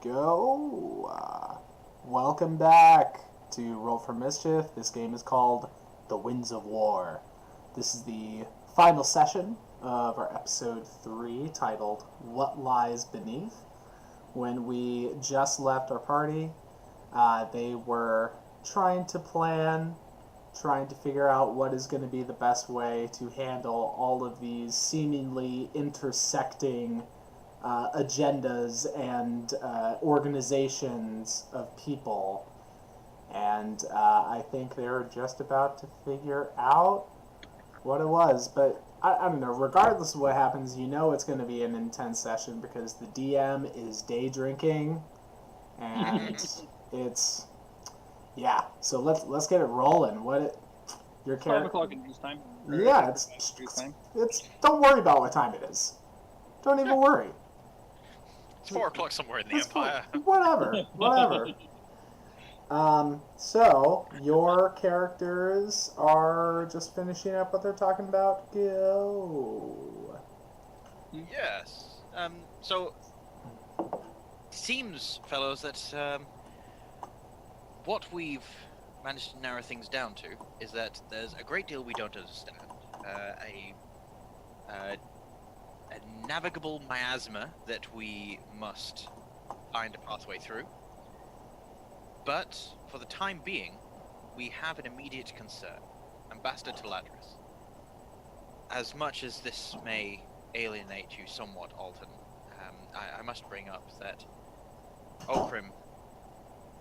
go. Welcome back to Roll for Mischief. This game is called The Winds of War. This is the final session of our episode 3 titled What Lies Beneath. When we just left our party, they were trying to plan, trying to figure out what is going to be the best way to handle all of these seemingly intersecting agendas and organizations of people. And I think they were just about to figure out what it was. But I don't know, regardless of what happens, you know it's going to be an intense session because the DM is day drinking. And it's... Yeah, so let's get it rolling. Your character? 5 o'clock in news time. Yeah, it's. Don't worry about what time it is. Don't even worry. It's 4 o'clock somewhere in the Empire. Whatever. So your characters are just finishing up what they're talking about. Go. Yes. So it seems, fellows, that what we've managed to narrow things down to is that there's a great deal we don't understand. A navigable miasma that we must find a pathway through. But for the time being, we have an immediate concern: Ambassador Taladris. As much as this may alienate you somewhat, Alton, I must bring up that Okrim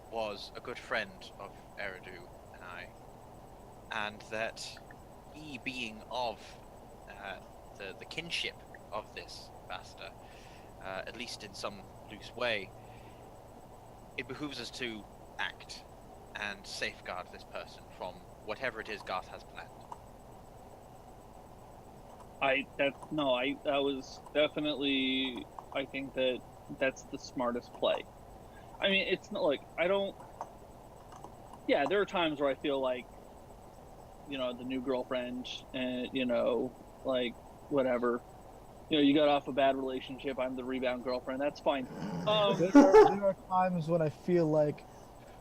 was a good friend of Eridu and I, and that he being of the kinship of this ambassador, at least in some loose way, it behooves us to act and safeguard this person from whatever it is Garth has planned. That was definitely, I think that's the smartest play. I mean, it's not like, yeah, there are times where I feel like, the new girlfriend, and, like, whatever. You got off a bad relationship, I'm the rebound girlfriend, that's fine. There are times when I feel like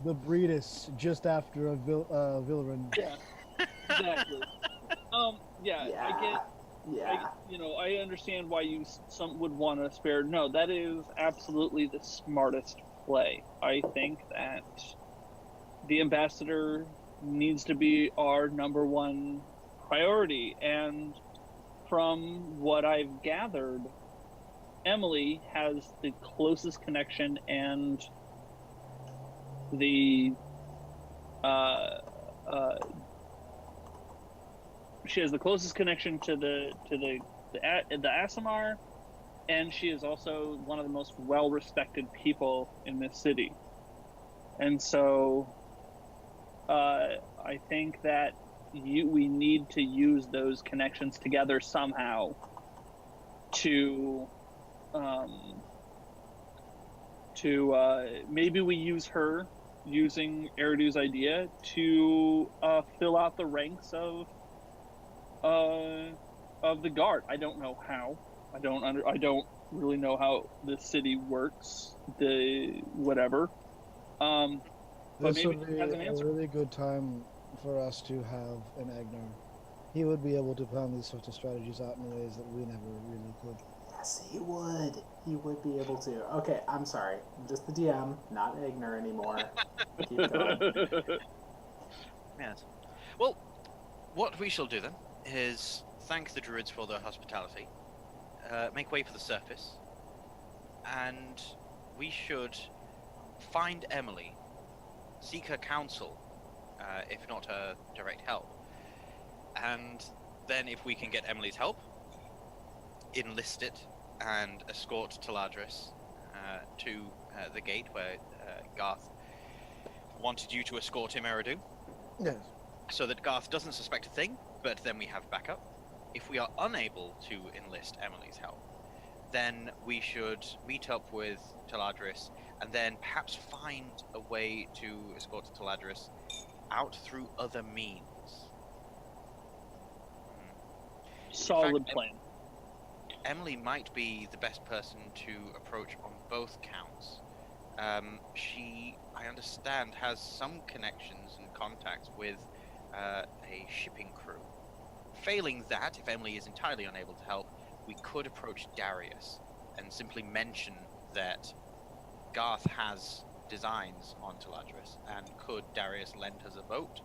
the Breedis just after a Vilren. Yeah, exactly. I understand why some would want to spare. No, that is absolutely the smartest play. I think that the ambassador needs to be our number one priority, and from what I've gathered, Emily has the closest connection and she has the closest connection to the Aasimar, and she is also one of the most well-respected people in this city. And so I think that we need to use those connections together somehow to maybe we use her, using Eridu's idea, to fill out the ranks of the guard. I don't know how. I don't really know how the city works. Whatever. This would be a really good time for us to have an Agnar. He would be able to plan these sorts of strategies out in ways that we never really could. Yes, he would. He would be able to. Okay, I'm sorry. I'm just the DM, not Agnar anymore. Keep going. Yes. Well, what we shall do then is thank the druids for their hospitality, make way for the surface, and we should find Emily, seek her counsel, if not her direct help, and then if we can get Emily's help, enlist it and escort Taladris to the gate where Garth wanted you to escort him, Eridu. Yes. So that Garth doesn't suspect a thing, but then we have backup. If we are unable to enlist Emily's help, then we should meet up with Taladris and then perhaps find a way to escort Taladris out through other means. Solid plan. Emily might be the best person to approach on both counts. She, I understand, has some connections and contacts with a shipping crew. Failing that, if Emily is entirely unable to help, we could approach Darius and simply mention that Garth has designs on Taladris, and could Darius lend us a boat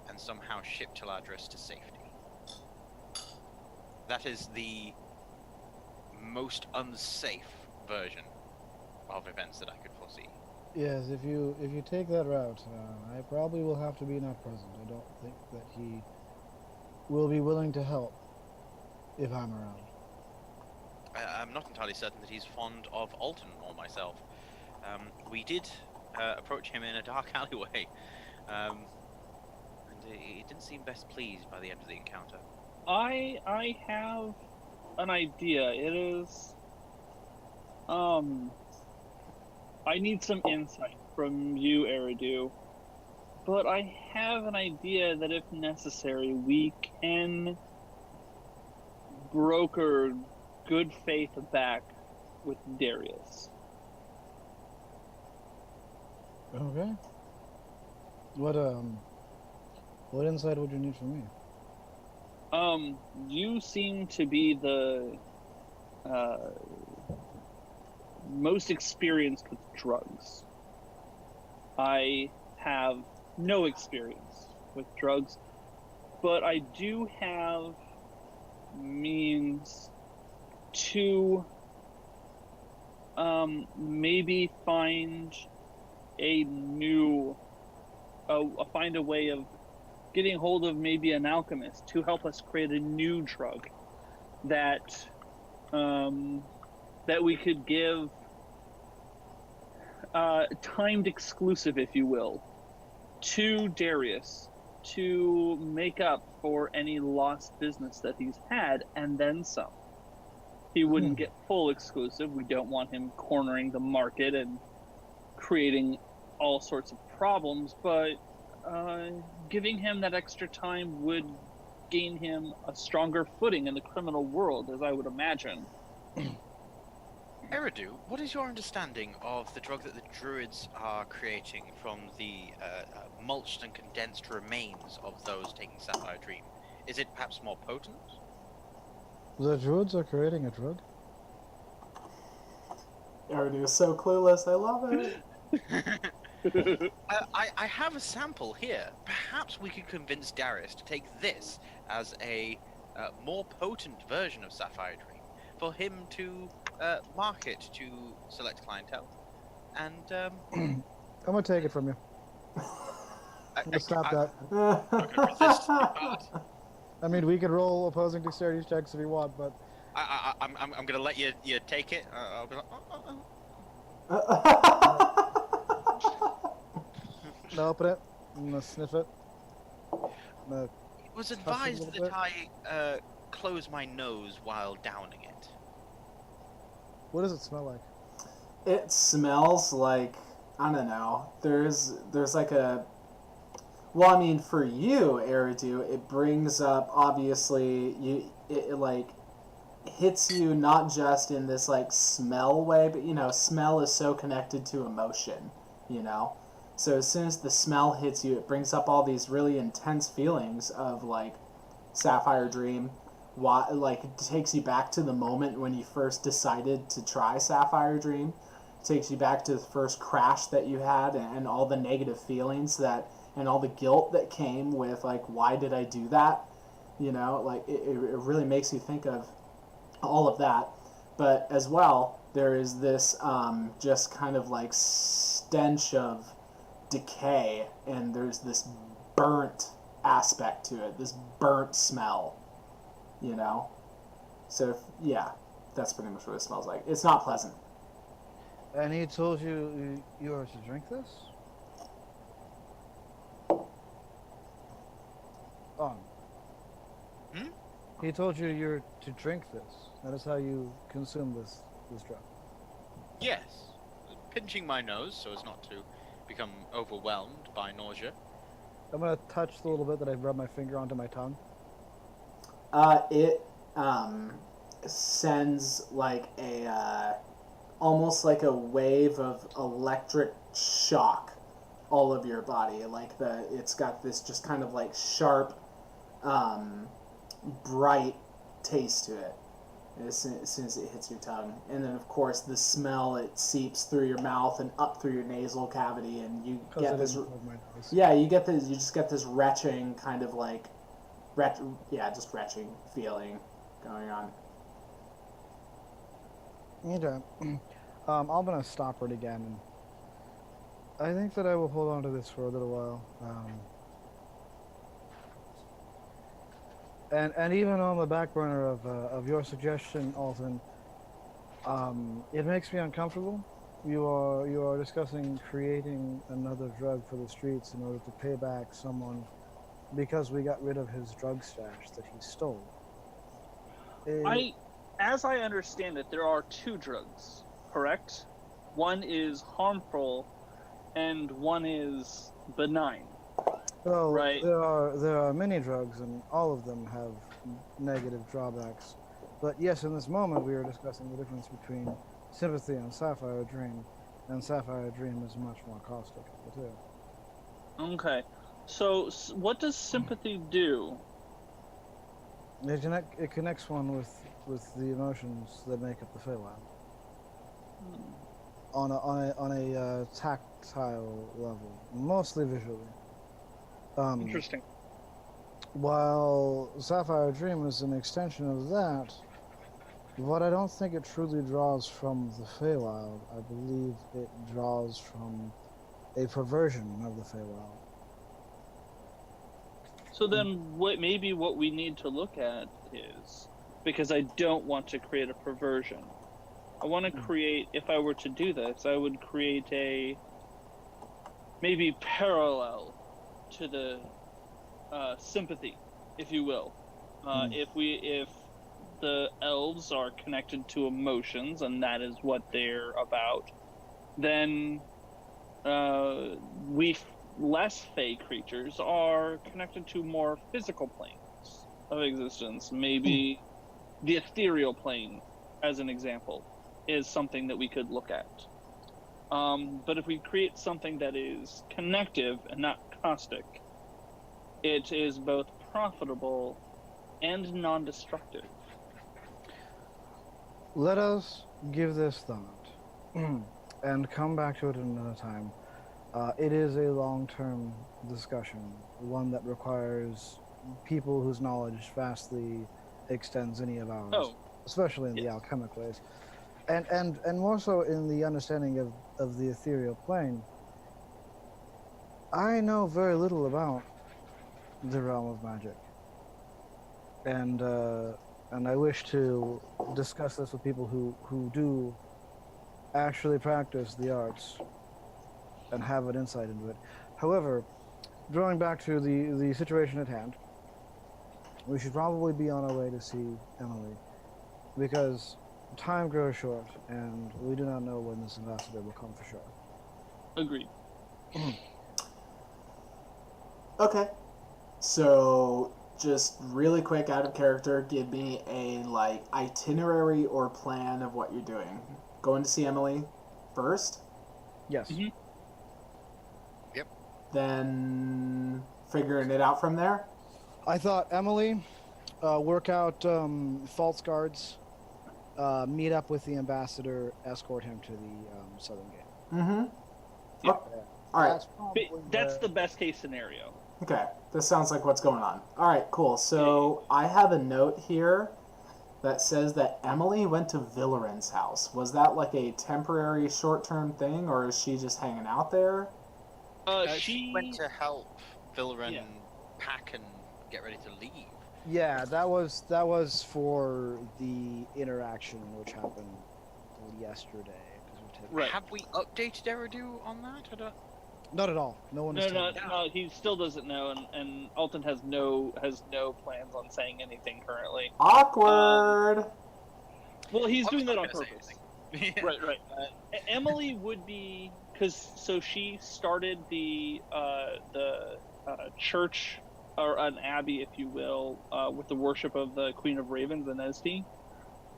and somehow ship Taladris to safety? That is the most unsafe version of events that I could foresee. Yes, if you take that route, I probably will have to be not present. I don't think that he will be willing to help if I'm around. I'm not entirely certain that he's fond of Alton or myself. We did approach him in a dark alleyway, and he didn't seem best pleased by the end of the encounter. I have an idea. It is, I need some insight from you, Eridu. But I have an idea that if necessary, we can broker good faith back with Darius. Okay. What insight would you need from me? You seem to be the most experienced with drugs. I have no experience with drugs, but I do have means to maybe find a way of getting hold of maybe an alchemist to help us create a new drug that that we could give timed exclusive, if you will, to Darius to make up for any lost business that he's had, and then some. He wouldn't get full exclusive. We don't want him cornering the market and creating all sorts of problems, but giving him that extra time would gain him a stronger footing in the criminal world, as I would imagine. Eridu, what is your understanding of the drug that the druids are creating from the mulched and condensed remains of those taking Sapphire Dream? Is it perhaps more potent? The druids are creating a drug? Eridu is so clueless, I love it. I have a sample here. Perhaps we could convince Darius to take this as a more potent version of Sapphire Dream for him to market to select clientele. And I'm gonna take it from you. I'm gonna stop that. I'm not gonna resist. I mean, we could roll opposing dexterity checks if you want, but I'm gonna let you take it. I'll be like, I'm gonna open it. I'm gonna sniff it. It was advised that I close my nose while downing it. What does it smell like? It smells like, I don't know, there's like a, well, I mean, for you, Eridu, it brings up, obviously, it like hits you not just in this like smell way, but you know, smell is so connected to emotion, you know? So as soon as the smell hits you, it brings up all these really intense feelings of like Sapphire Dream. Why, like, it takes you back to the moment when you first decided to try Sapphire Dream. It takes you back to the first crash that you had, and all the negative feelings that, and all the guilt that came with, like, why did I do that? You know, like, it really makes you think of all of that. But as well, there is this just kind of like stench of decay, and there's this burnt aspect to it, this burnt smell. You know? So, yeah, that's pretty much what it smells like. It's not pleasant. And he told you you are to drink this? He told you you're to drink this. That is how you consume this drug. Yes. Pinching my nose so as not to become overwhelmed by nausea. I'm gonna touch the little bit that I rubbed my finger onto my tongue. It sends like a almost like a wave of electric shock all of your body. Like it's got this just kind of like sharp, bright taste to it as soon as it hits your tongue. And then, of course, the smell, it seeps through your mouth and up through your nasal cavity, and you get this. Yeah, you just get this retching kind of like, just retching feeling going on. Okay. I'm going to stop it again. And I think that I will hold on to this for a little while. And even on the back burner of your suggestion, Alton, it makes me uncomfortable. You are discussing creating another drug for the streets in order to pay back someone because we got rid of his drug stash that he stole. As I understand it, there are two drugs, correct? One is harmful, and one is benign. Well, right. There are many drugs, and all of them have negative drawbacks. But yes, in this moment, we are discussing the difference between sympathy and Sapphire Dream, and Sapphire Dream is much more caustic of the two. Okay, so what does sympathy do? It connects one with the emotions that make up the Feywild. On a tactile level, mostly visually. Interesting. While Sapphire Dream is an extension of that, but I don't think it truly draws from the Feywild. I believe it draws from a perversion of the Feywild. So then, what we need to look at is, because I don't want to create a perversion. I want to create, if I were to do this, I would create a maybe parallel to the sympathy, if you will. If the elves are connected to emotions, and that is what they're about, then we less fey creatures are connected to more physical planes of existence. Maybe the ethereal plane, as an example, is something that we could look at. But if we create something that is connective and not caustic, it is both profitable and non-destructive. Let us give this thought and come back to it another time. It is a long-term discussion, one that requires people whose knowledge vastly extends any of ours, especially in the alchemic ways, and more so in the understanding of the ethereal plane. I know very little about the realm of magic, and I wish to discuss this with people who do actually practice the arts and have an insight into it. However, drawing back to the situation at hand, we should probably be on our way to see Emily, because time grows short, and we do not know when this ambassador will come for sure. Agreed. Okay, so just really quick, out of character, give me a itinerary or plan of what you're doing. Going to see Emily first? Yes. Mm-hmm. Yep. Then figuring it out from there? I thought Emily, work out false guards, meet up with the ambassador, escort him to the southern gate. Mm-hmm. Yep. All right. That's the best case scenario. Okay, this sounds like what's going on. All right, cool. So I have a note here that says that Emily went to Villeran's house. Was that like a temporary, short-term thing, or is she just hanging out there? She went to help Villeran pack and get ready to leave. Yeah, that was for the interaction which happened yesterday. Right. Have we updated Eridu on that? I don't... Not at all. No one. No. He still doesn't know, and Alton has no plans on saying anything currently. Awkward. Well, he's doing that on purpose. Right. Emily would be, so she started the church, or an abbey, if you will, with the worship of the Queen of Ravens and Esti.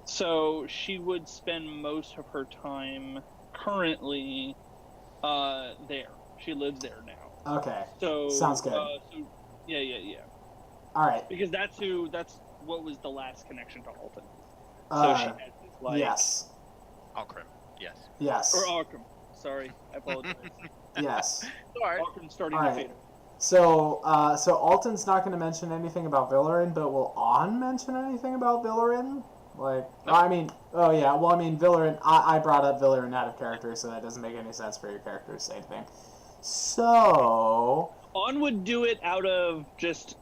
So she would spend most of her time currently there. She lives there now. Okay. So Sounds good. Yeah. All right. Because that's what was the last connection to Alton. So she had this like Yes. Alcrim, yes. Yes. or Arkham. Sorry, I apologize. Yes. Alright. Arkham starting All to right. fade. So Alton's not going to mention anything about Villarin, but will On mention anything about Villarin? Like, No. I mean, oh yeah, well, I mean, Villarin, I brought up Villarin out of character, so that doesn't make any sense for your character to say anything. So... On would do it out of just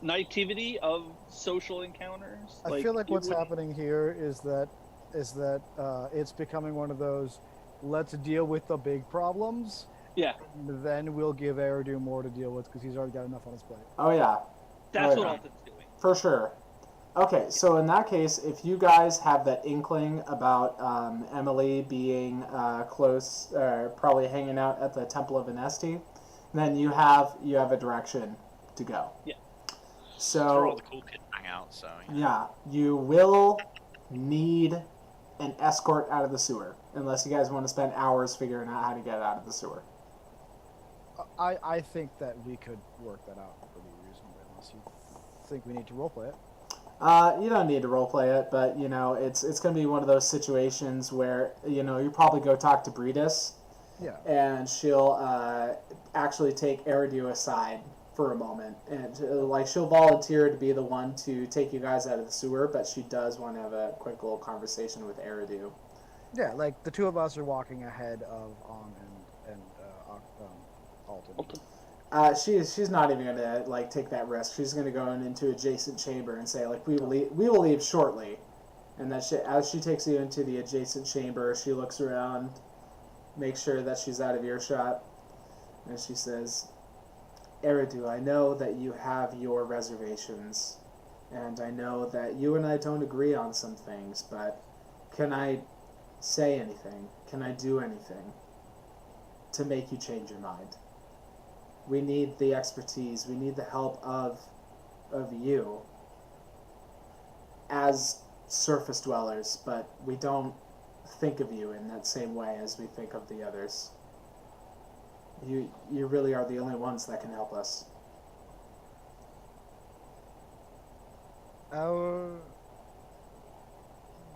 naivety of social encounters. I feel like what's happening here is that it's becoming one of those, let's deal with the big problems. Yeah. And then we'll give Eridu more to deal with because he's already got enough on his plate. Oh yeah. That's Oh, what yeah. Alton's doing. For sure. Okay, so in that case, if you guys have that inkling about Emily being close, probably hanging out at the Temple of Inesti, then you have a direction to go. Yeah. That's where all So the cool kids hang out, so... yeah, you will need an escort out of the sewer, unless you guys want to spend hours figuring out how to get out of the sewer. I think that we could work that out pretty reasonably, unless you think we need to roleplay it. You don't need to roleplay it, but you know it's going to be one of those situations where you probably go talk to Bredis, Yeah. and she'll actually take Eridu aside for a moment, and she'll volunteer to be the one to take you guys out of the sewer, but she does want to have a quick little conversation with Eridu. Yeah, like the two of us are walking ahead of On and Alton. She's not even gonna take that risk. She's gonna go into adjacent chamber and say we will leave shortly, and that as she takes you into the adjacent chamber, she looks around, makes sure that she's out of earshot, and she says, "Eridu, I know that you have your reservations, and I know that you and I don't agree on some things, but can I say anything? Can I do anything to make you change your mind? We need the expertise, we need the help of you as surface dwellers, but we don't think of you in that same way as we think of the others. You really are the only ones that can help us." Our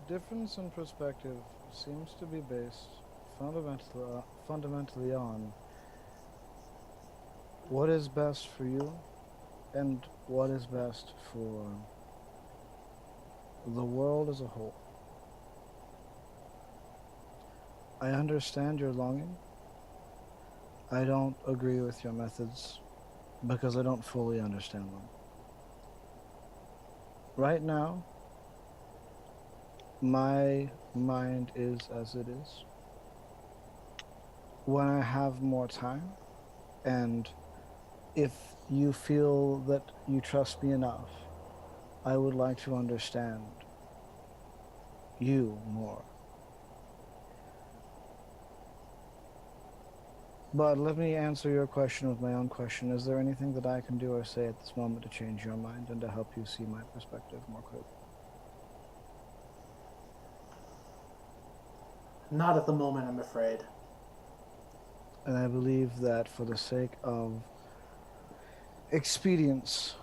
difference in perspective seems to be based fundamentally on what is best for you and what is best for the world as a whole. I understand your longing. I don't agree with your methods because I don't fully understand them. Right now, my mind is as it is. When I have more time, and if you feel that you trust me enough, I would like to understand you more. But let me answer your question with my own question. Is there anything that I can do or say at this moment to change your mind and to help you see my perspective more clearly? Not at the moment, I'm afraid. And I believe that for the sake of expedience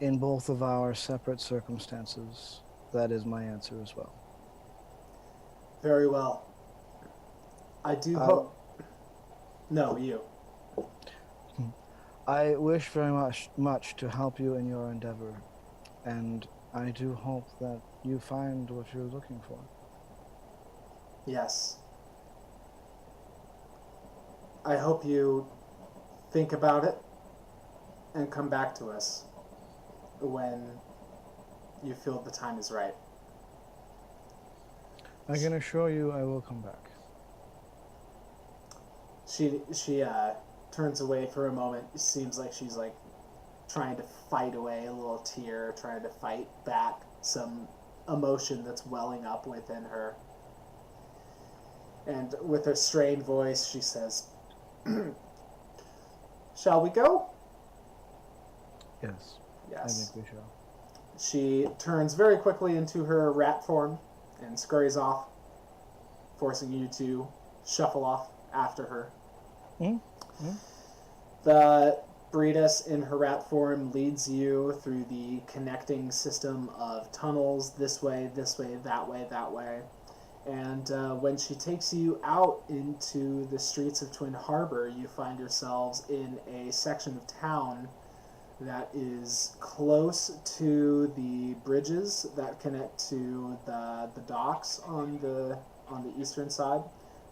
in both of our separate circumstances, that is my answer as well. Very well. I do hope... No, you. I wish very much to help you in your endeavor, and I do hope that you find what you're looking for. Yes. I hope you think about it and come back to us when you feel the time is right. I can assure you I will come back. She turns away for a moment. It seems like she's trying to fight away a little tear, trying to fight back some emotion that's welling up within her. And with her strained voice, she says, "Shall we go?" Yes. Yes. I think we shall. she turns very quickly into her rat form and scurries off, forcing you to shuffle off after her. Mm-hmm. The Breedis in her rat form leads you through the connecting system of tunnels, this way, that way, that way. And when she takes you out into the streets of Twin Harbor, you find yourselves in a section of town that is close to the bridges that connect to the docks on the eastern side.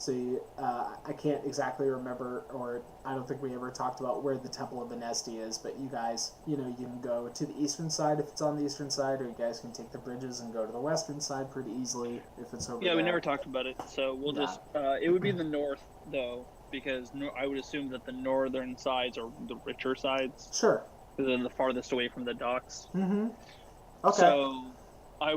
So I can't exactly remember, or I don't think we ever talked about where the Temple of Venesti is, but you guys, you can go to the eastern side if it's on the eastern side, or you guys can take the bridges and go to the western side pretty easily if it's over there. Yeah, we never talked about it, so we'll just... it would be the north, though, because I would assume that the northern sides are the richer sides. Sure. Because they're the farthest away from the docks. Mm-hmm. Okay. So... I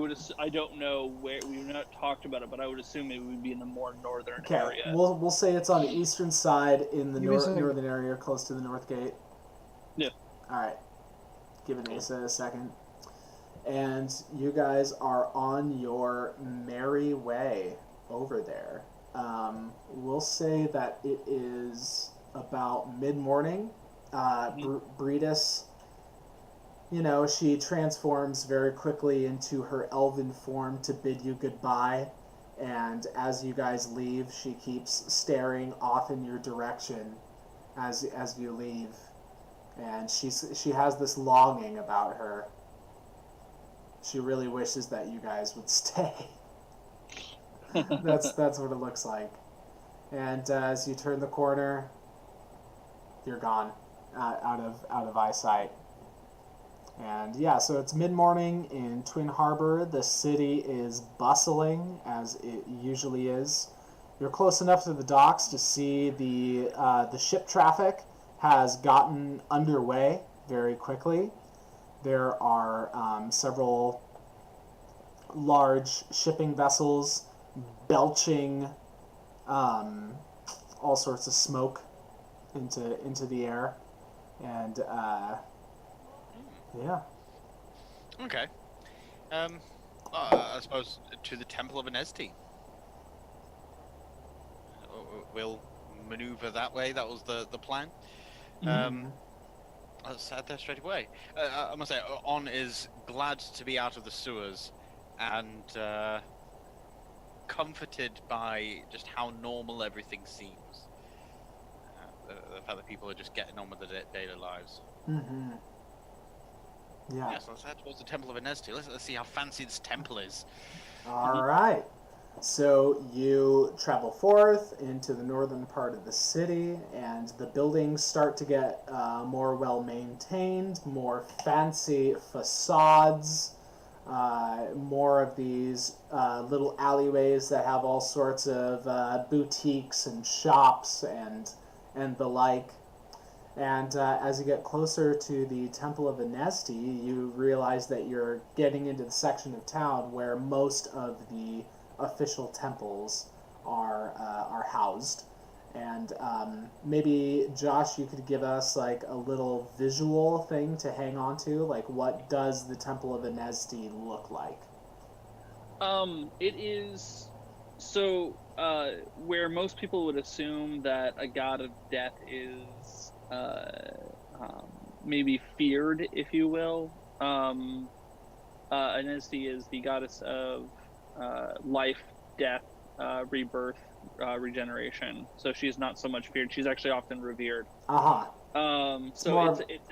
don't know where, we've not talked about it, but I would assume it would be in the more northern area. We'll say it's on the eastern side in the northern area, close to the north gate. Yeah. Alright. Give Asa a second. And you guys are on your merry way over there. We'll say that it is about mid-morning. Breedis... she transforms very quickly into her elven form to bid you goodbye, and as you guys leave, she keeps staring off in your direction as you leave, and she has this longing about her. She really wishes that you guys would stay. That's what it looks like. And as you turn the corner, you're gone, out of eyesight. And yeah, so it's mid-morning in Twin Harbor. The city is bustling, as it usually is. You're close enough to the docks to see the ship traffic has gotten underway very quickly. There are several large shipping vessels belching all sorts of smoke into the air. And... yeah. Okay. I suppose to the Temple of Venesti. We'll maneuver that way. That was the plan. I sat there straight away. I must say, On is glad to be out of the sewers and comforted by just how normal everything seems. The fact that people are just getting on with their daily lives. Mm-hmm. Yeah. So let's head towards the Temple of Venesti. Let's see how fancy this temple is. All right. So you travel forth into the northern part of the city, and the buildings start to get more well-maintained, more fancy facades, more of these little alleyways that have all sorts of boutiques and shops and the like. And as you get closer to the Temple of Venesti, you realize that you're getting into the section of town where most of the official temples are housed. And maybe, Josh, you could give us like a little visual thing to hang on to. Like, what does the Temple of Venesti look like? It is... So, where most people would assume that a god of death is... maybe feared, if you will. Venesti is the goddess of life, death, rebirth, regeneration. So she's not so much feared. She's actually often revered. So it's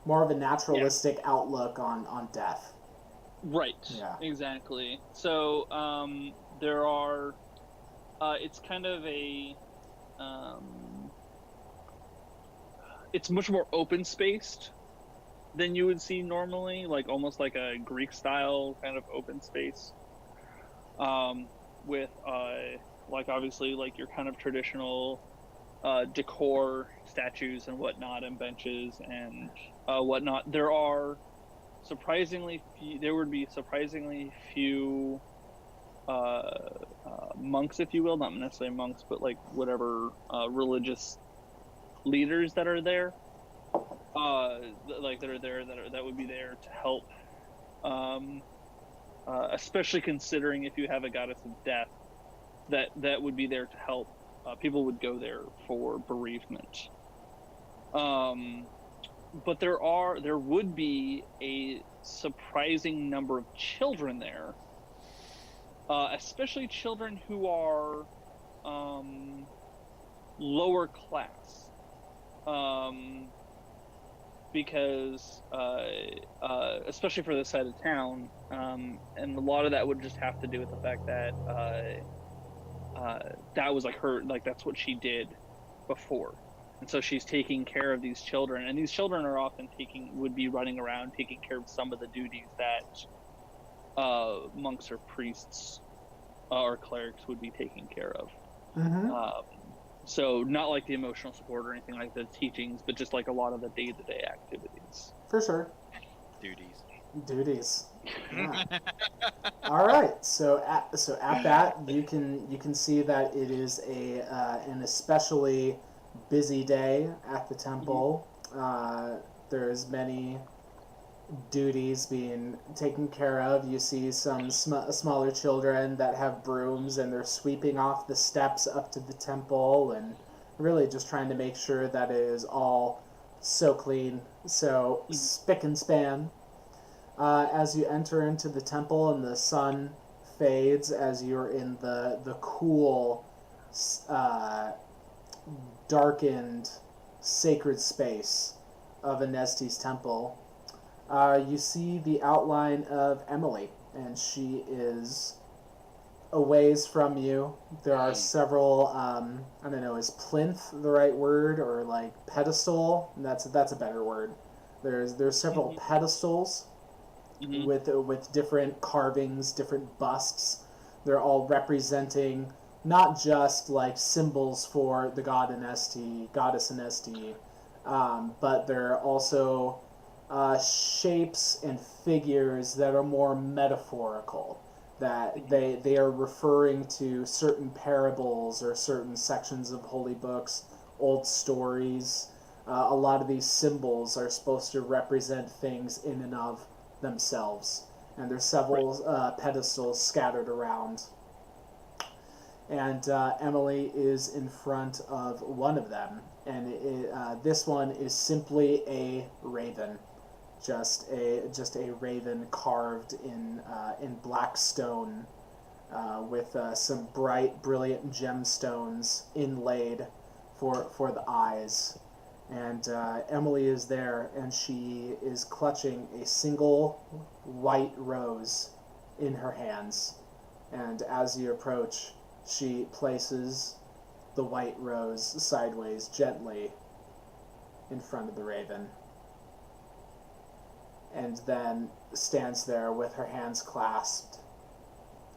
more of a naturalistic outlook on death. Right. Yeah. Exactly. So there are. It's kind of a. It's much more open-spaced than you would see normally, like almost like a Greek-style kind of open space, with like obviously like your kind of traditional decor, statues and whatnot, and benches and whatnot. There would be surprisingly few monks, if you will, not necessarily monks, but like whatever religious leaders that are there, that would be there to help especially considering if you have a goddess of death that would be there to help. People would go there for bereavement. But there would be a surprising number of children there, especially children who are lower class, because especially for this side of town, and a lot of that would just have to do with the fact that that was like her, like that's what she did before. And so she's taking care of these children, and these children are often would be running around taking care of some of the duties that monks or priests or clerics would be taking care of. So not like the emotional support or anything like the teachings, but just like a lot of the day-to-day activities. For sure. Duties. Yeah. All right. So at that, you can see that it is an especially busy day at the temple. There's many duties being taken care of. You see some smaller children that have brooms, and they're sweeping off the steps up to the temple and really just trying to make sure that it is all so clean, so spick and span. As you enter into the temple and the sun fades as you're in the cool, darkened, sacred space of Anesti's temple, you see the outline of Emily, and she is a ways from you. There are several, I don't know, is plinth the right word, or like pedestal? That's a better word. There's several pedestals with different carvings, different busts. They're all representing not just like symbols for the goddess Anesti, but they're also shapes and figures that are more metaphorical, that they are referring to certain parables or certain sections of holy books, old stories. A lot of these symbols are supposed to represent things in and of themselves, and there's several pedestals scattered around. And Emily is in front of one of them, and this one is simply a raven, just a raven carved in black stone, with some bright, brilliant gemstones inlaid for the eyes. And Emily is there, and she is clutching a single white rose in her hands. And as you approach, she places the white rose sideways, gently, in front of the raven. And then stands there with her hands clasped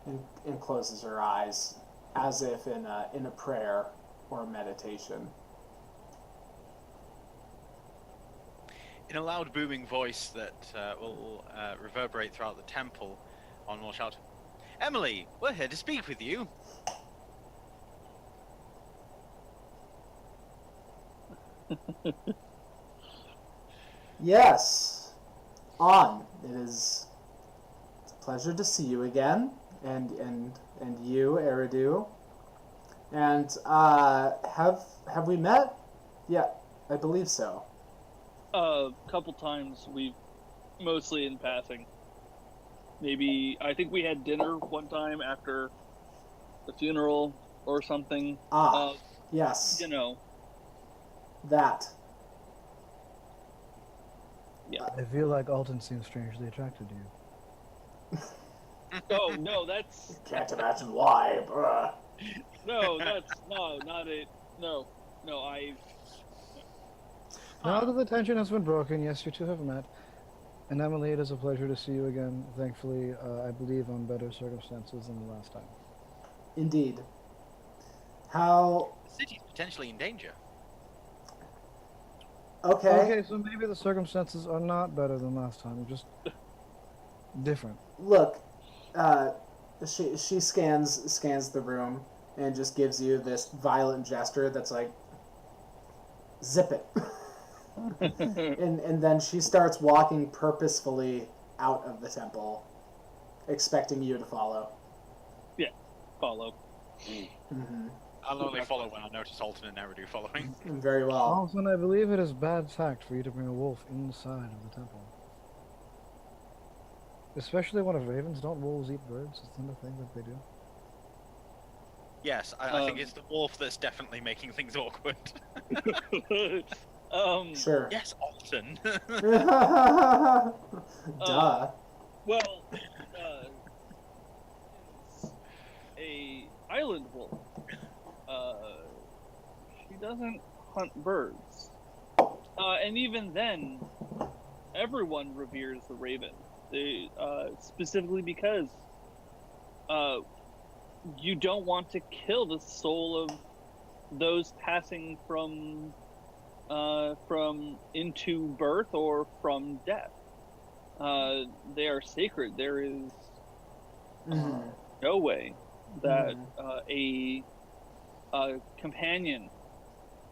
and closes her eyes, as if in a prayer or meditation. In a loud, booming voice that will reverberate throughout the temple, On will shout, "Emily, we're here to speak with you." Yes, On. It's a pleasure to see you again, and you, Eridu. And have we met? Yeah, I believe so. A couple times, mostly in passing. Maybe, I think we had dinner one time after the funeral or something. Yes. You know. That. Yeah. I feel like Alton seems strangely attracted to you. Oh, no, that's... Can't imagine why, bruh. No, not it. No, Now that the tension has been broken, yes, you two have met. And Emily, it is a pleasure to see you again. Thankfully, I believe on better circumstances than the last time. Indeed. How... The city's potentially in danger. Okay, so maybe the circumstances are not better than last time, just different. look, she scans the room and just gives you this violent gesture that's like, zip it. and then she starts walking purposefully out of the temple, expecting you to follow. Follow. Mm-hmm. I'll only follow when I notice Alton and Eridu following. Very well. Alton, I believe it is bad tact for you to bring a wolf inside of the temple. Especially one of ravens. Don't wolves eat birds? Isn't that a thing that they do? Yes, I think it's the wolf that's definitely making things awkward. Sure. Yes, Alton. Duh. Well, a island wolf. She doesn't hunt birds. And even then, everyone reveres the raven. They, specifically because you don't want to kill the soul of those passing from into birth or from death. They are sacred. There is no way that a companion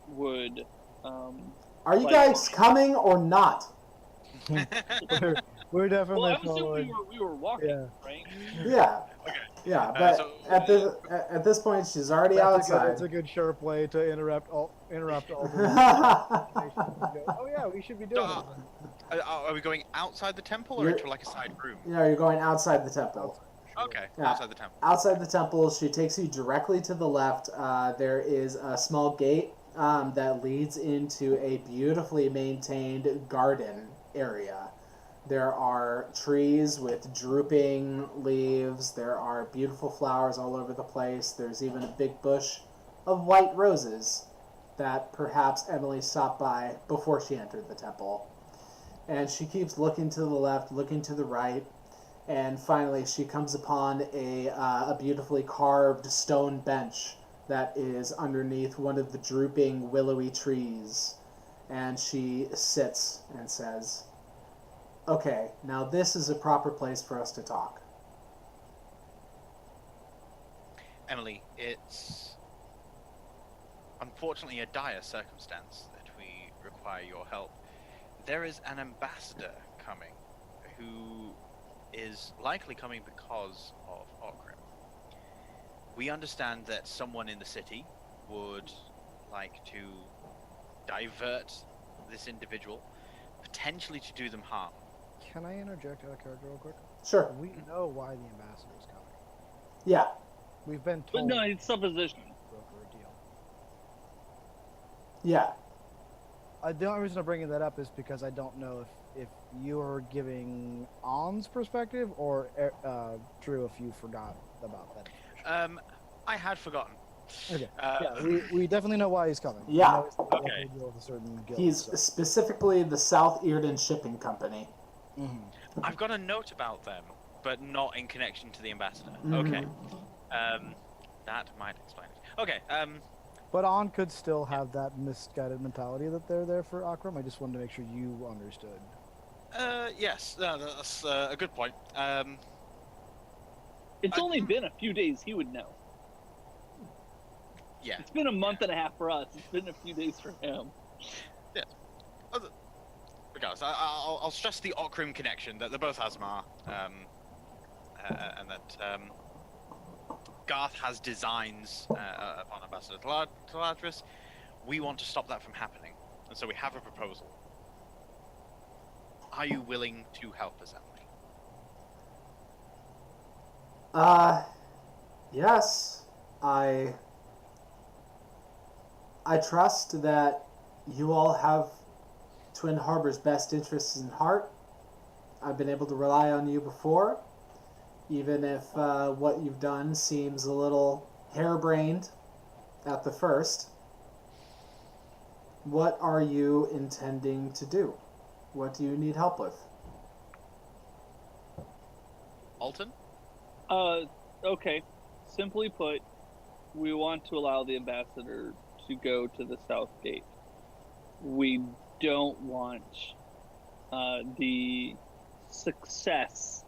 would. Are you guys coming or not? We're definitely Well, I was following. assuming we were walking, Yeah. right? Yeah. Okay. Yeah, but so- at this point, she's already outside. That's a good sharp way to interrupt all the oh yeah, we should be doing it. Are we going outside the temple or You're- into like a side room? Yeah, you're going outside the temple. Okay, Yeah. outside the temple. Outside the temple, she takes you directly to the left. There is a small gate that leads into a beautifully maintained garden area. There are trees with drooping leaves. There are beautiful flowers all over the place. There's even a big bush of white roses that perhaps Emily stopped by before she entered the temple. And she keeps looking to the left, looking to the right, and finally she comes upon a beautifully carved stone bench that is underneath one of the drooping willowy trees. And she sits and says, "Okay, now this is a proper place for us to talk." Emily, it's unfortunately a dire circumstance that we require your help. There is an ambassador coming who is likely coming because of Okrim. We understand that someone in the city would like to divert this individual, potentially to do them harm. Can I interject out of character real quick? Sure. We know why the ambassador is coming. Yeah. We've been But told no, it's supposition. broker a deal. Yeah. The only reason I'm bringing that up is because I don't know if you're giving On's perspective or Drew, if you forgot about that. I had forgotten. Okay. Yeah, we definitely know why he's coming. We Yeah. know he's got Okay. to deal with a certain guild, He's so. specifically the South Earden Shipping Company. I've got a note about them, but not in connection to the ambassador. Mhm. Okay. That might explain it. Okay. But On could still have that misguided mentality that they're there for Akram. I just wanted to make sure you understood. Yes, that's a good point. It's only been a few days. He would know. Yeah. It's been a month and a half for us. It's been a few days for him. Regardless, I'll stress the Okrim connection, that they're both Asmar, and that Garth has designs upon Ambassador Taladris. We want to stop that from happening, and so we have a proposal. Are you willing to help us, Emily? Yes. I trust that you all have Twin Harbor's best interests in heart. I've been able to rely on you before, even if what you've done seems a little harebrained at the first. What are you intending to do? What do you need help with? Alton? Okay. Simply put, we want to allow the ambassador to go to the South Gate. We don't want the success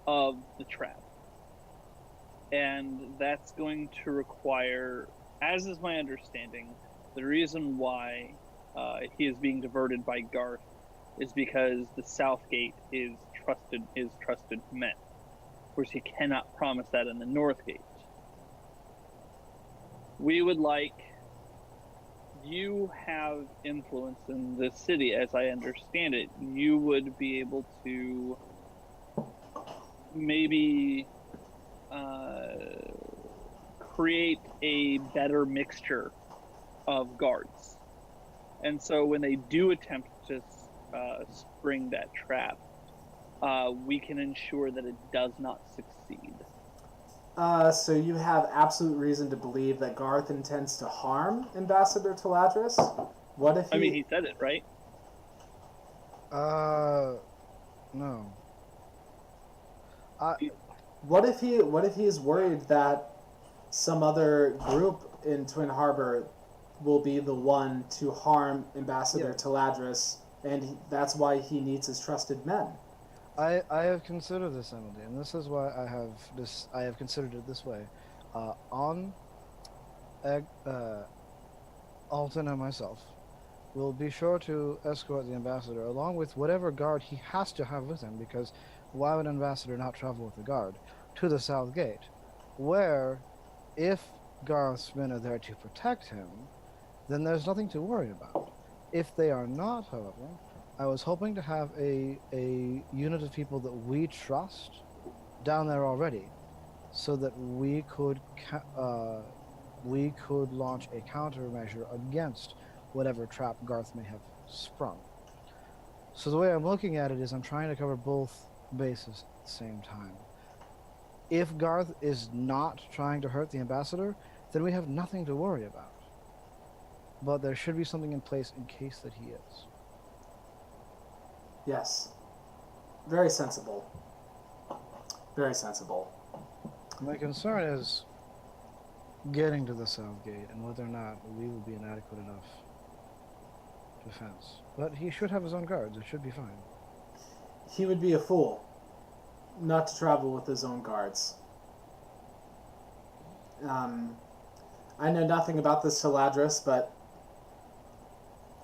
of the trap. And that's going to require, as is my understanding, the reason why he is being diverted by Garth is because the south gate is trusted men. Of course, he cannot promise that in the north gate. We would like, you have influence in the city, as I understand it. You would be able to maybe create a better mixture of guards. And so when they do attempt to spring that trap, we can ensure that it does not succeed. So you have absolute reason to believe that Garth intends to harm Ambassador Taladris? What if he... I mean, he said it, right? No. What if he is worried that some other group in Twin Harbor will be the one to harm Ambassador Taladris, and that's why he needs his trusted men? I have considered this, Emily, and this is why I have considered it this way. Alton and myself will be sure to escort the ambassador along with whatever guard he has to have with him, because why would an ambassador not travel with a guard to the south gate, where if Garth's men are there to protect him, then there's nothing to worry about. If they are not, however, I was hoping to have a unit of people that we trust down there already, so that we could launch a countermeasure against whatever trap Garth may have sprung. So the way I'm looking at it is I'm trying to cover both bases at the same time. If Garth is not trying to hurt the ambassador, then we have nothing to worry about. But there should be something in place in case that he is. Yes. Very sensible. Very sensible. My concern is getting to the south gate and whether or not we will be an adequate enough defense. But he should have his own guards. It should be fine. He would be a fool not to travel with his own guards. I know nothing about this Taladris, but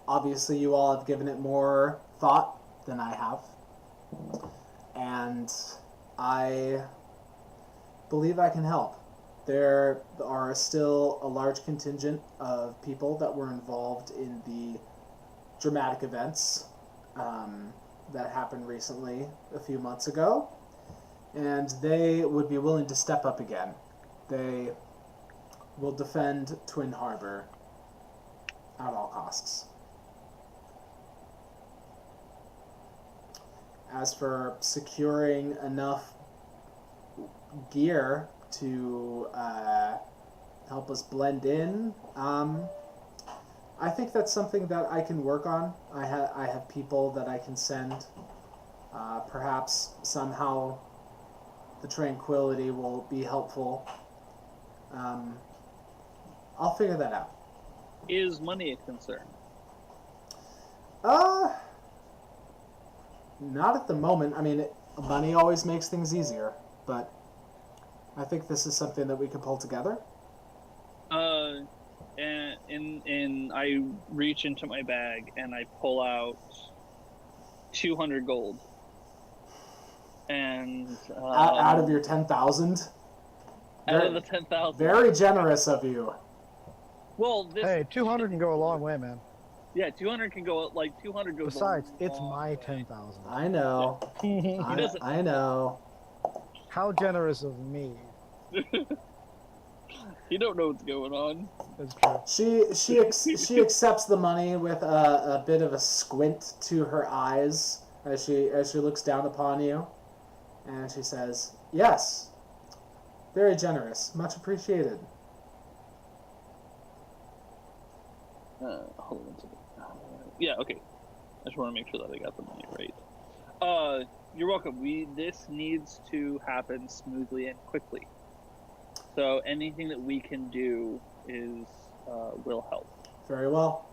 obviously you all have given it more thought than I have. And I believe I can help. There are still a large contingent of people that were involved in the dramatic events that happened recently a few months ago, and they would be willing to step up again. They will defend Twin Harbor at all costs. As for securing enough gear to help us blend in, I think that's something that I can work on. I have people that I can send. Perhaps somehow the tranquility will be helpful. I'll figure that out. Is money a concern? Not at the moment. I mean, money always makes things easier, but I think this is something that we can pull together. And I reach into my bag and I pull out 200 gold. And out of your 10,000. Out of the 10,000. Very generous of you. Well, this. Hey, 200 can go a long way, man. Yeah, 200 can go, like, 200 goes. Besides, it's my 10,000. I know. I know. How generous of me. You don't know what's going on. That's true. She accepts the money with a bit of a squint to her eyes as she looks down upon you, and she says, "Yes, very generous, much appreciated." Hold on a second. Yeah, okay. I just want to make sure that I got the money right. You're welcome. This needs to happen smoothly and quickly. So anything that we can do will help. Very well.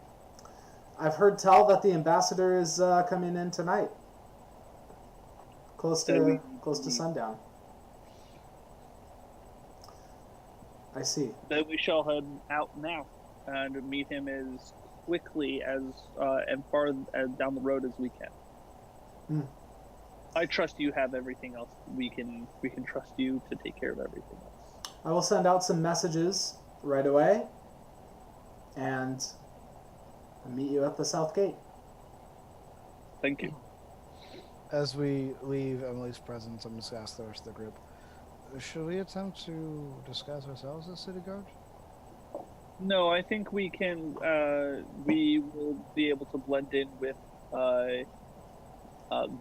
I've heard tell that the ambassador is coming in tonight, close to sundown. I see. Then we shall head out now and meet him as quickly as and far as down the road as we can. I trust you have everything else. We can trust you to take care of everything else. I will send out some messages right away, and meet you at the south gate. Thank you. As we leave Emily's presence, I'm just going to ask the rest of the group, should we attempt to disguise ourselves as city guard? No, I think we can. We will be able to blend in with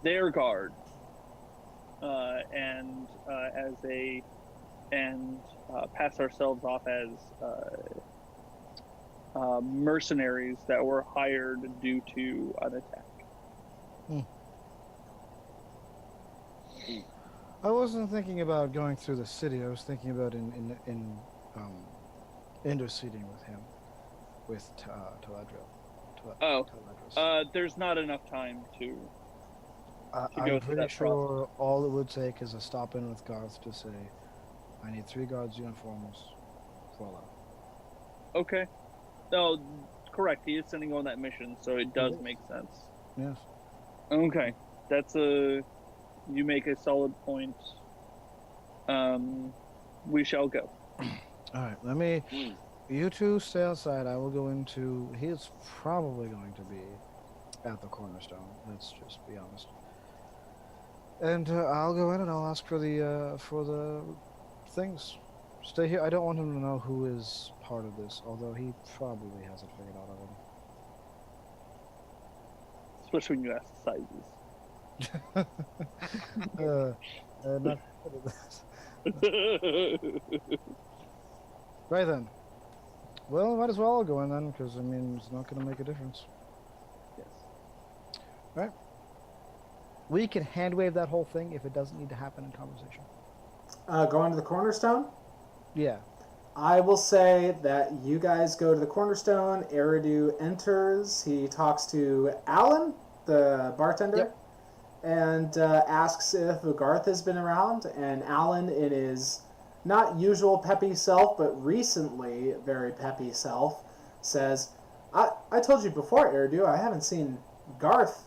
their guard, and pass ourselves off as mercenaries that were hired due to an attack. I wasn't thinking about going through the city. I was thinking about interceding with him, with Taladril. There's not enough time to go I'm through pretty that sure all it would take is a stop in with Garth to say, I need 3 guards uniforms. Voila. Okay. No, correct. He is sending on that mission, so it does make sense. Yes. Okay. You make a solid point. We shall go. Alright, you two stay outside. I will go into, he's probably going to be at the cornerstone. Let's just be honest. And I'll go in and I'll ask for the things. Stay here. I don't want him to know who is part of this, although he probably has it figured out Especially when you ask the sizes. not good at this. Right then. Well, might as well all go in then, because I mean, it's not going to make a difference. Yes. Right. We can hand wave that whole thing if it doesn't need to happen in conversation. Going to the cornerstone? Yeah. I will say that you guys go to the cornerstone. Eridu enters. He talks to Alan, the bartender, Yep. and asks if Garth has been around. And Alan, in his not usual peppy self, but recently very peppy self, says, I told you before, Eridu, I haven't seen Garth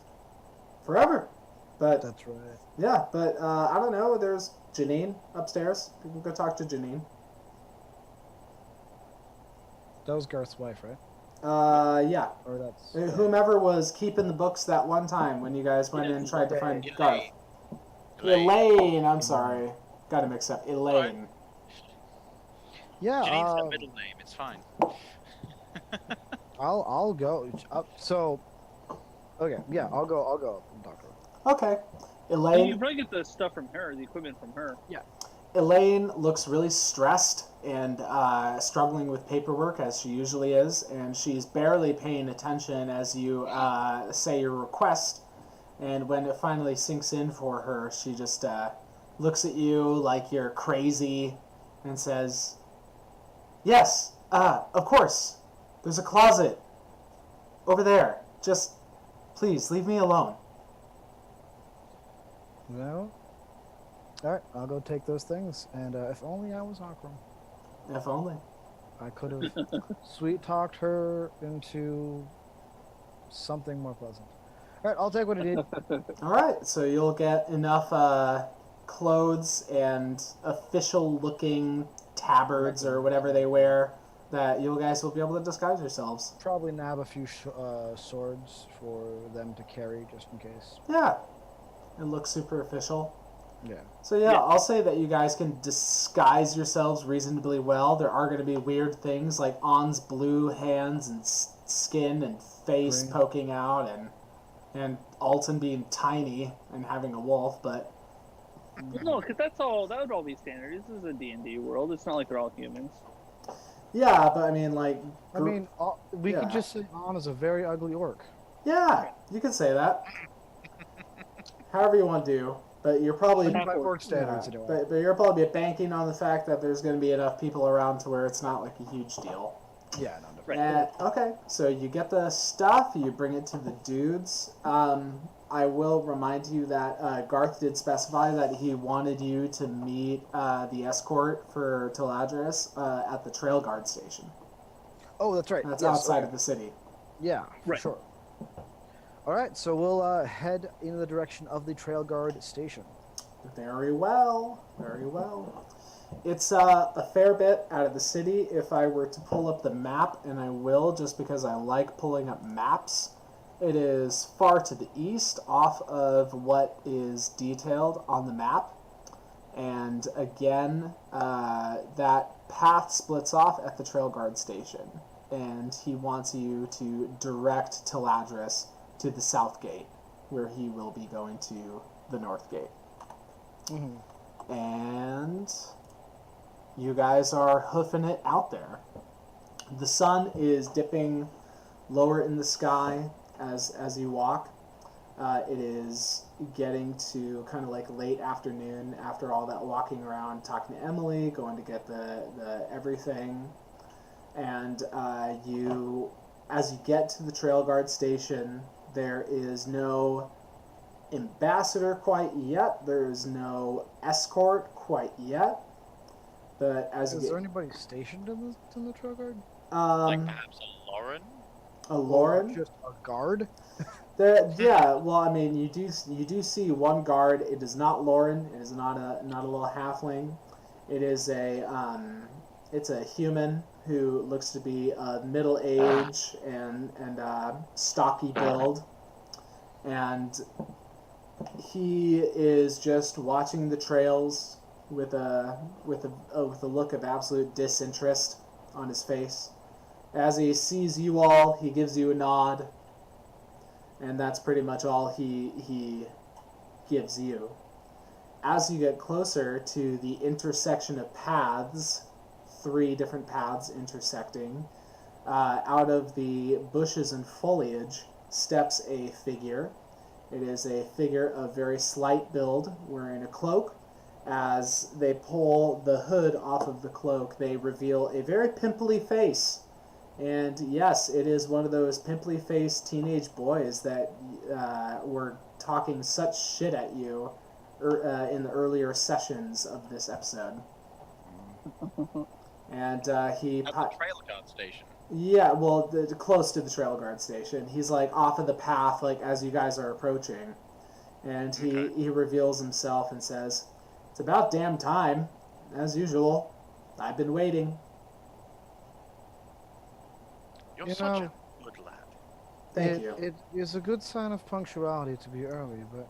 forever. But That's right. yeah, but I don't know. There's Janine upstairs. We can go talk to Janine. That was Garth's wife, right? Yeah. Or that's... Whomever was keeping the books that one time when you guys went in and tried to find Garth. Elaine, I'm sorry. Got it mixed up. Elaine. Yeah, Janine's her middle name. It's fine. I'll go. So, okay, yeah, I'll go up and talk to her. Okay. You Elaine. probably get the stuff from her, the equipment from her. Yeah. Elaine looks really stressed and struggling with paperwork, as she usually is, and she's barely paying attention as you say your request. And when it finally sinks in for her, she just looks at you like you're crazy and says, "Yes, of course. There's a closet over there. Just please leave me alone." Well, alright, I'll go take those things, and if only I was Akram. If only. I could have sweet-talked her into something more pleasant. Alright, I'll take what I need. Alright, so you'll get enough clothes and official-looking tabards or whatever they wear that you guys will be able to disguise yourselves. Probably nab a few swords for them to carry, just in case. Yeah. It looks super official. Yeah. So yeah, I'll say that you guys can disguise yourselves reasonably well. There are going to be weird things like On's blue hands and skin and face Green. poking out, and Alton being tiny and having a wolf, but No, because that would all be standard. This is a D&D world. It's not like they're all humans. yeah, but I mean like We could just say On is a very ugly orc. yeah, you can say that. However you want to, but you're probably By orc standards, yeah, anyway. but you're probably banking on the fact that there's going to be enough people around to where it's not like a huge deal. Yeah, no, Right. Okay, so you get the stuff, you bring it to the dudes. I will remind you that Garth did specify that he wanted you to meet the escort for Teladris at the trail guard station. Oh, that's right. That's Yes, outside okay. of the city. Yeah, for Right. sure. All right, so we'll head in the direction of the trail guard station. Very well. Very well. It's a fair bit out of the city. If I were to pull up the map, and I will just because I like pulling up maps, it is far to the east off of what is detailed on the map. And again, that path splits off at the trail guard station. And he wants you to direct Teladris to the south gate, where he will be going to the north gate. Mm-hmm. And you guys are hoofing it out there. The sun is dipping lower in the sky as you walk. It is getting to kind of like late afternoon after all that walking around, talking to Emily, going to get the everything. And as you get to the trail guard station, there is no ambassador quite yet. There is no escort quite yet. But as is there anybody stationed in the trail guard? Like perhaps a Lauren? A Lauren? Just a guard? Yeah. Well, I mean, you do see one guard. It is not Lauren. It is not a little halfling. It is it's a human who looks to be middle age and stocky build, and he is just watching the trails with a look of absolute disinterest on his face. As he sees you all, he gives you a nod, and that's pretty much all he gives you. As you get closer to the intersection of paths, 3 different paths intersecting, out of the bushes and foliage steps a figure. It is a figure of very slight build, wearing a cloak. As they pull the hood off of the cloak, they reveal a very pimply face. And yes, it is one of those pimply-faced teenage boys that were talking such shit at you in the earlier sessions of this episode. And he... At the trail guard station. Yeah, well, close to the trail guard station. He's like off of the path, like as you guys are approaching. And he reveals himself and says, "It's about damn time, as usual. I've been waiting." You're such a good lad. Thank you. It is a good sign of punctuality to be early, but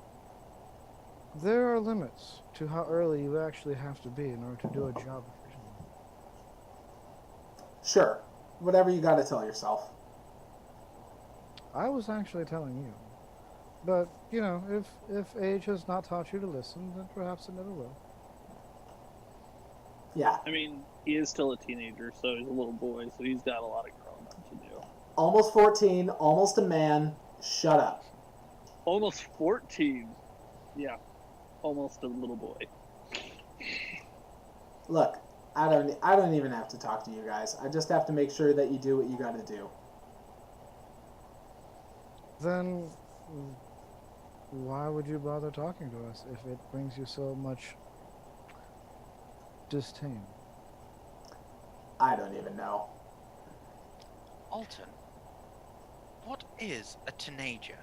there are limits to how early you actually have to be in order to do a job efficiently. Sure. Whatever you gotta tell yourself. I was actually telling you. But, you know, if age has not taught you to listen, then perhaps it never will. Yeah. I mean, he is still a teenager, so he's a little boy, so he's got a lot of growing up to do. Almost 14, almost a man. Shut up. Almost 14. Yeah. Almost a little boy. Look, I don't even have to talk to you guys. I just have to make sure that you do what you gotta do. Then why would you bother talking to us if it brings you so much disdain? I don't even know. Alton, what is a teenager?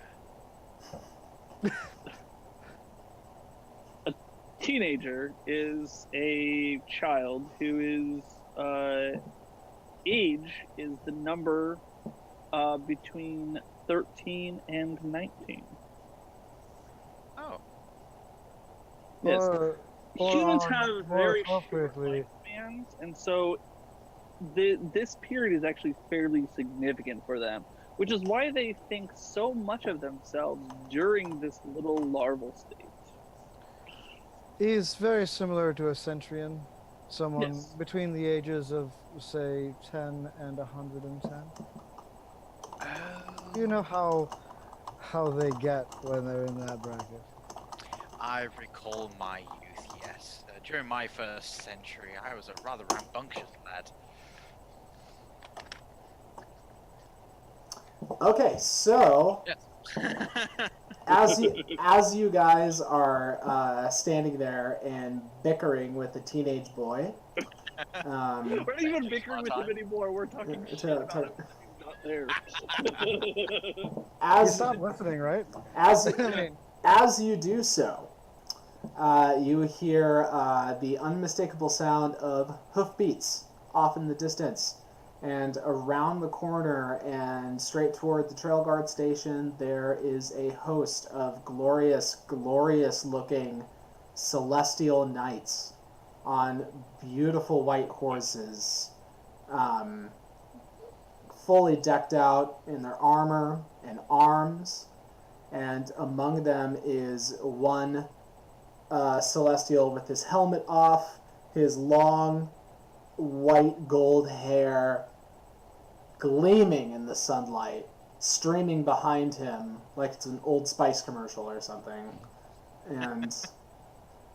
Teenager is a child who is age is the number between 13 and 19. Oh. Yes. Humans or have more very short appropriately, lifespans, and so this period is actually fairly significant for them, which is why they think so much of themselves during this little larval stage. he's very similar to a centurion, someone Yes. between the ages of, say, 10 and 110. You know how they get when they're in that bracket. I recall my youth, yes. During my first century, I was a rather rambunctious lad. Okay, so Yes. as you guys are standing there and bickering with a teenage boy, We're not even bickering with him anymore. We're talking shit about him. not theirs. You As stopped listening, right? as I mean, as you do so, you hear the unmistakable sound of hoofbeats off in the distance. And around the corner and straight toward the trail guard station, there is a host of glorious, glorious looking celestial knights on beautiful white horses, fully decked out in their armor and arms. And among them is one celestial with his helmet off, his long white gold hair gleaming in the sunlight, streaming behind him like it's an Old Spice commercial or something. And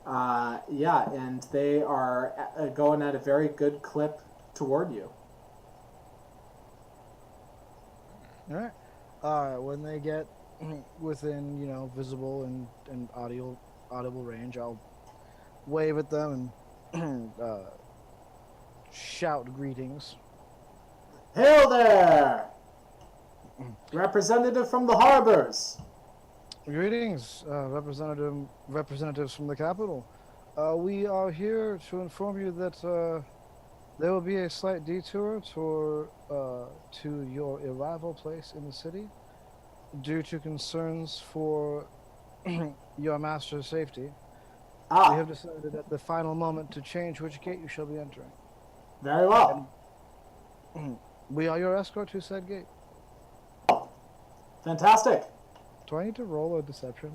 and they are going at a very good clip toward you. all right. When they get within, visible and audible range, I'll wave at them and shout greetings. Hail there! Representative from the harbors. Greetings, representatives from the capital. We are here to inform you that there will be a slight detour to your arrival place in the city due to concerns for your master's safety. We have decided at the final moment to change which gate you shall be entering. Very well. We are your escort to said gate. Fantastic. Do I need to roll a deception?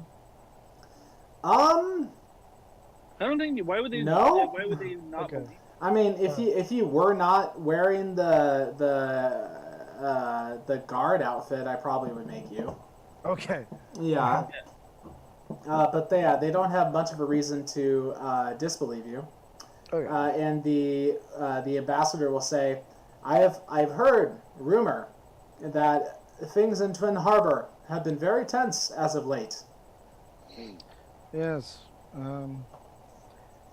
I don't think. Why would they? No? Why would they not? Okay. Believe? I mean, if you were not wearing the guard outfit, I probably would make you. Okay. Yeah. But they don't have much of a reason to disbelieve you. Okay. And the ambassador will say, I've heard rumor that things in Twin Harbor have been very tense as of late. Yes.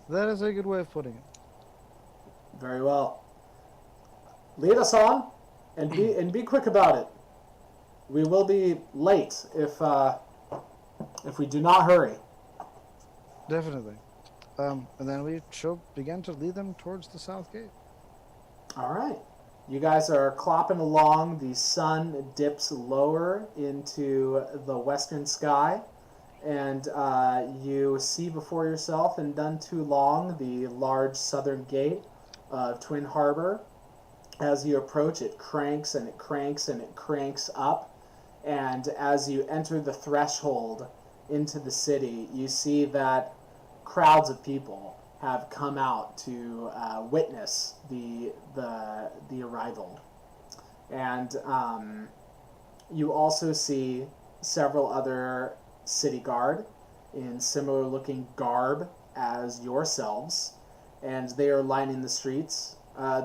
That is a good way of putting it. Very well. Lead us on, and be quick about it. We will be late if we do not hurry. Definitely. And then we shall begin to lead them towards the south gate. All right. You guys are clopping along. The sun dips lower into the western sky, and you see before yourself, and none too long, the large southern gate of Twin Harbor. As you approach, it cranks and it cranks and it cranks up, and as you enter the threshold into the city, you see that crowds of people have come out to witness the arrival, and you also see several other city guard in similar looking garb as yourselves, and they are lining the streets.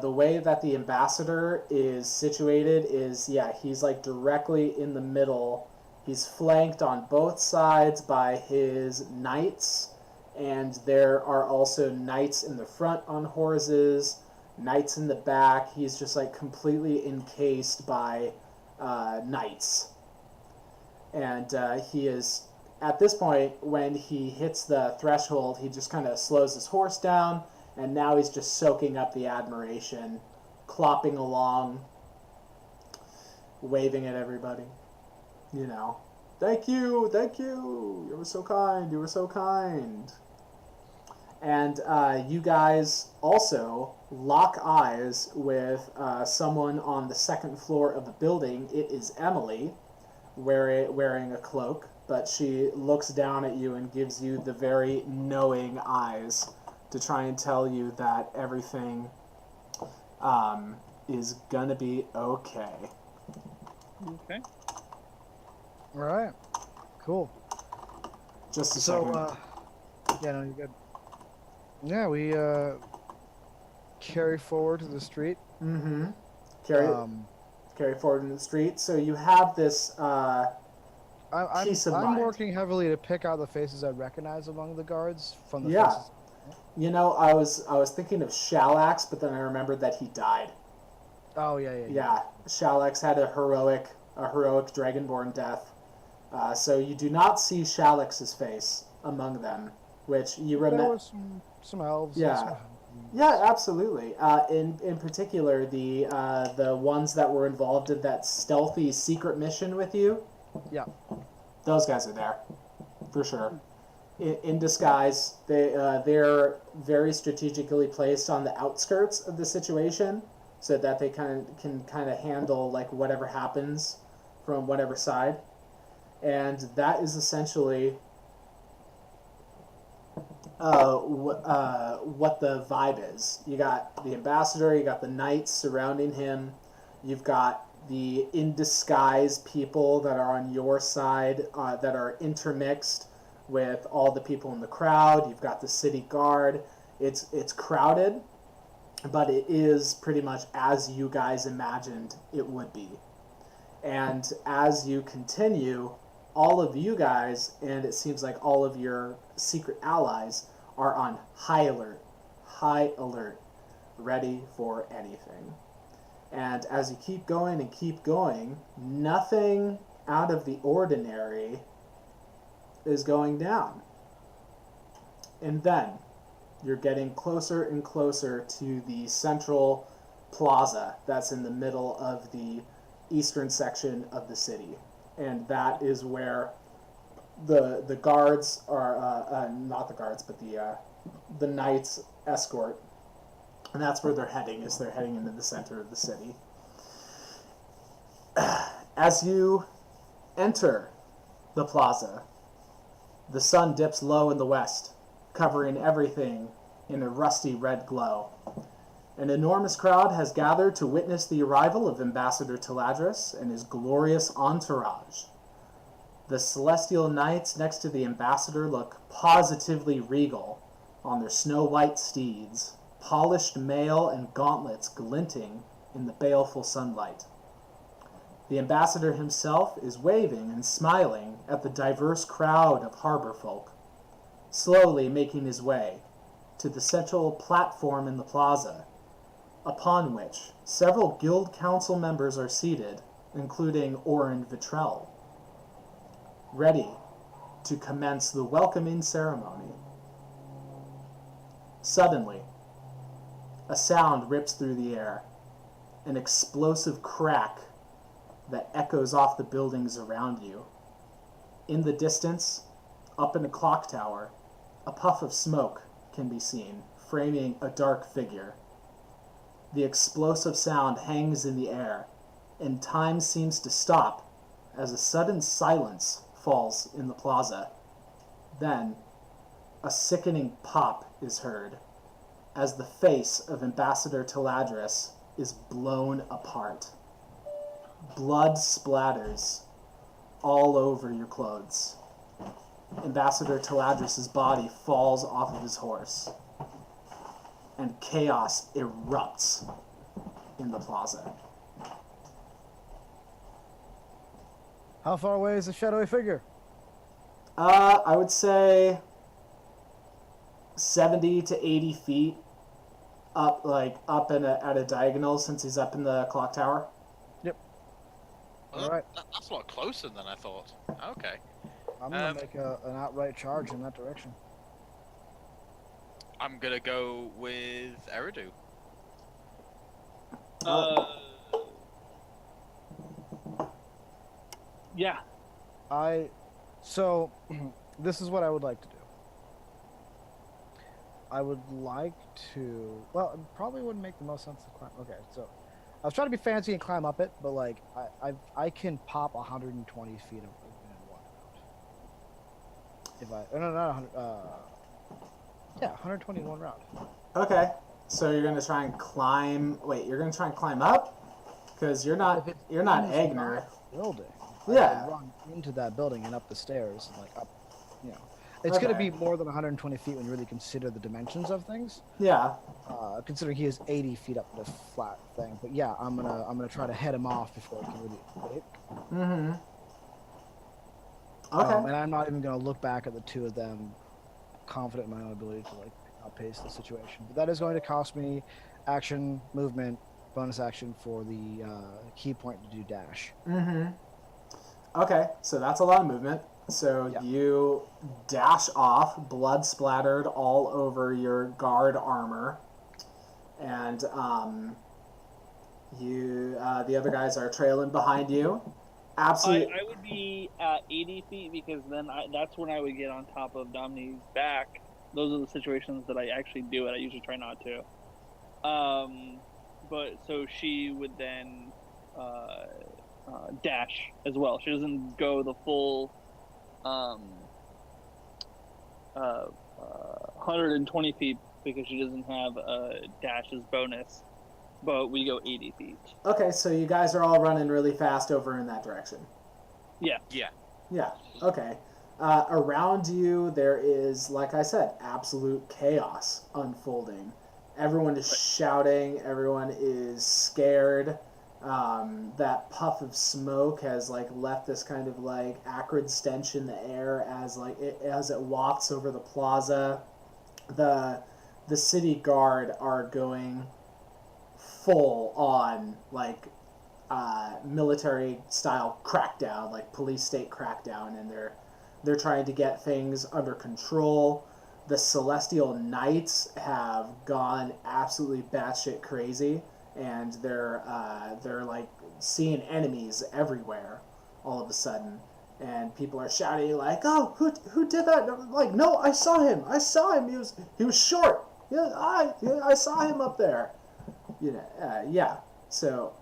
The way that the ambassador is situated is, he's like directly in the middle. He's flanked on both sides by his knights, and there are also knights in the front on horses, knights in the back. He's just like completely encased by knights. And he is, at this point, when he hits the threshold, he just kind of slows his horse down, and now he's just soaking up the admiration, clopping along, waving at everybody. Thank you, you were so kind. And you guys also lock eyes with someone on the second floor of the building. It is Emily, wearing a cloak, but she looks down at you and gives you the very knowing eyes to try and tell you that everything is gonna be okay. Okay. All right. Cool. Just a second. Yeah, no, you're good. Yeah, we carry forward to the street. Mm-hmm. Carry forward in the street. So you have this peace of mind. I'm working heavily to pick out the faces I recognize among the guards from the Yeah. faces. I was thinking of Shalax, but then I remembered that he died. Oh yeah. Yeah, Shalex had a heroic dragonborn death. So you do not see Shalex's face among them, which you There remember. were some elves. And Yeah. some Yeah, absolutely. In particular, the ones that were involved in that stealthy secret mission with you. Yeah. Those guys are there, for sure. In disguise, they're very strategically placed on the outskirts of the situation, so that they can kind of handle like whatever happens from whatever side, and that is essentially what the vibe is. You got the ambassador, you got the knights surrounding him, you've got the in disguise people that are on your side that are intermixed with all the people in the crowd. You've got the city guard. It's crowded, but it is pretty much as you guys imagined it would be. And as you continue, all of you guys, and it seems like all of your secret allies, are on high alert, ready for anything. And as you keep going and keep going, nothing out of the ordinary is going down. And then you're getting closer and closer to the central plaza that's in the middle of the eastern section of the city. And that is where the guards are, not the guards, but the knights escort. And that's where they're heading, is they're heading into the center of the city. As you enter the plaza, the sun dips low in the west, covering everything in a rusty red glow. An enormous crowd has gathered to witness the arrival of Ambassador Taladris and his glorious entourage. The celestial knights next to the ambassador look positively regal on their snow-white steeds, polished mail and gauntlets glinting in the baleful sunlight. The ambassador himself is waving and smiling at the diverse crowd of harbor folk, slowly making his way to the central platform in the plaza, upon which several guild council members are seated, including Orin Vitrell, ready to commence the welcoming ceremony. Suddenly, a sound rips through the air, an explosive crack that echoes off the buildings around you. In the distance, up in a clock tower, a puff of smoke can be seen, framing a dark figure. The explosive sound hangs in the air, and time seems to stop as a sudden silence falls in the plaza. Then, a sickening pop is heard as the face of Ambassador Taladris is blown apart. Blood splatters all over your clothes. Ambassador Taladris' body falls off of his horse, and chaos erupts in the plaza. How far away is the shadowy figure? I would say 70 to 80 feet up, at a diagonal, since he's up in the clock tower. Yep. Well, All right. That's a lot closer than I thought. Okay. I'm gonna make an outright charge in that direction. I'm gonna go with Eridu. Yeah. So, this is what I would like to do. I would like to. Well, it probably wouldn't make the most sense to climb. Okay, so I was trying to be fancy and climb up it, but like I can pop 120 feet of in one round. If I no, not 100. Yeah, 120 in one round. Okay, so you're gonna try and climb. Wait, you're gonna try and climb up? Because you're not Agner. Building. Yeah. I can run into that building and up the stairs and like up. You know, it's gonna be more than 120 feet when you really consider the dimensions of things. Yeah. Considering he is 80 feet up the flat thing, but yeah, I'm gonna try to head him off before he can really hit. Mm-hmm. Okay. And I'm not even gonna look back at the two of them, confident in my own ability to like outpace the situation. But that is going to cost me action, movement, bonus action for the key point to do dash. Mm-hmm. Okay, so that's a lot of movement. So Yeah. you dash off, blood splattered all over your guard armor, and the other guys are trailing behind you. Absolutely. I would be at 80 feet because then that's when I would get on top of Domini's back. Those are the situations that I actually do it. I usually try not to. But so she would then dash as well. She doesn't go the full 120 feet because she doesn't have a dash as bonus. But we go 80 feet. Okay, so you guys are all running really fast over in that direction. Yeah. Yeah, okay. Around you, there is, like I said, absolute chaos unfolding. Everyone is shouting. Everyone is scared. That puff of smoke has left this kind of acrid stench in the air as it wafts over the plaza. The city guard are going full on military style crackdown, police state crackdown, and they're trying to get things under control. The Celestial Knights have gone absolutely batshit crazy, and they're seeing enemies everywhere all of a sudden, and people are shouting "Oh, who did that?" No, I saw him. He was short. Yeah, I saw him up there. Yeah. So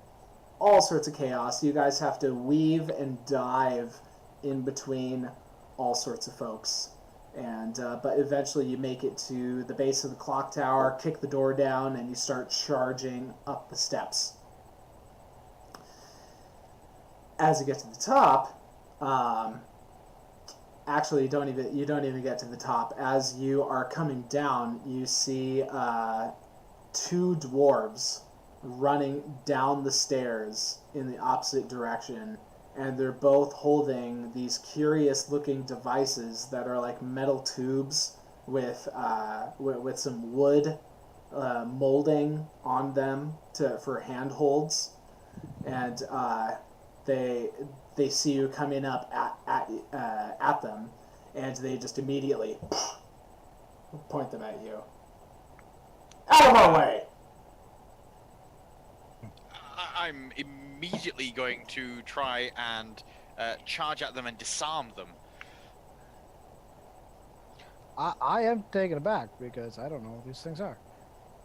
all sorts of chaos. You guys have to weave and dive in between all sorts of folks. And but eventually you make it to the base of the clock tower, kick the door down, and you start charging up the steps. As you get to the top, actually you don't even get to the top. As you are coming down, you see two dwarves running down the stairs in the opposite direction, and they're both holding these curious looking devices that are like metal tubes with some wood molding on them for handholds, and they see you coming up at them, and they just immediately point them at you. Out of our way! I'm immediately going to try and charge at them and disarm them. I am taken aback because I don't know what these things are.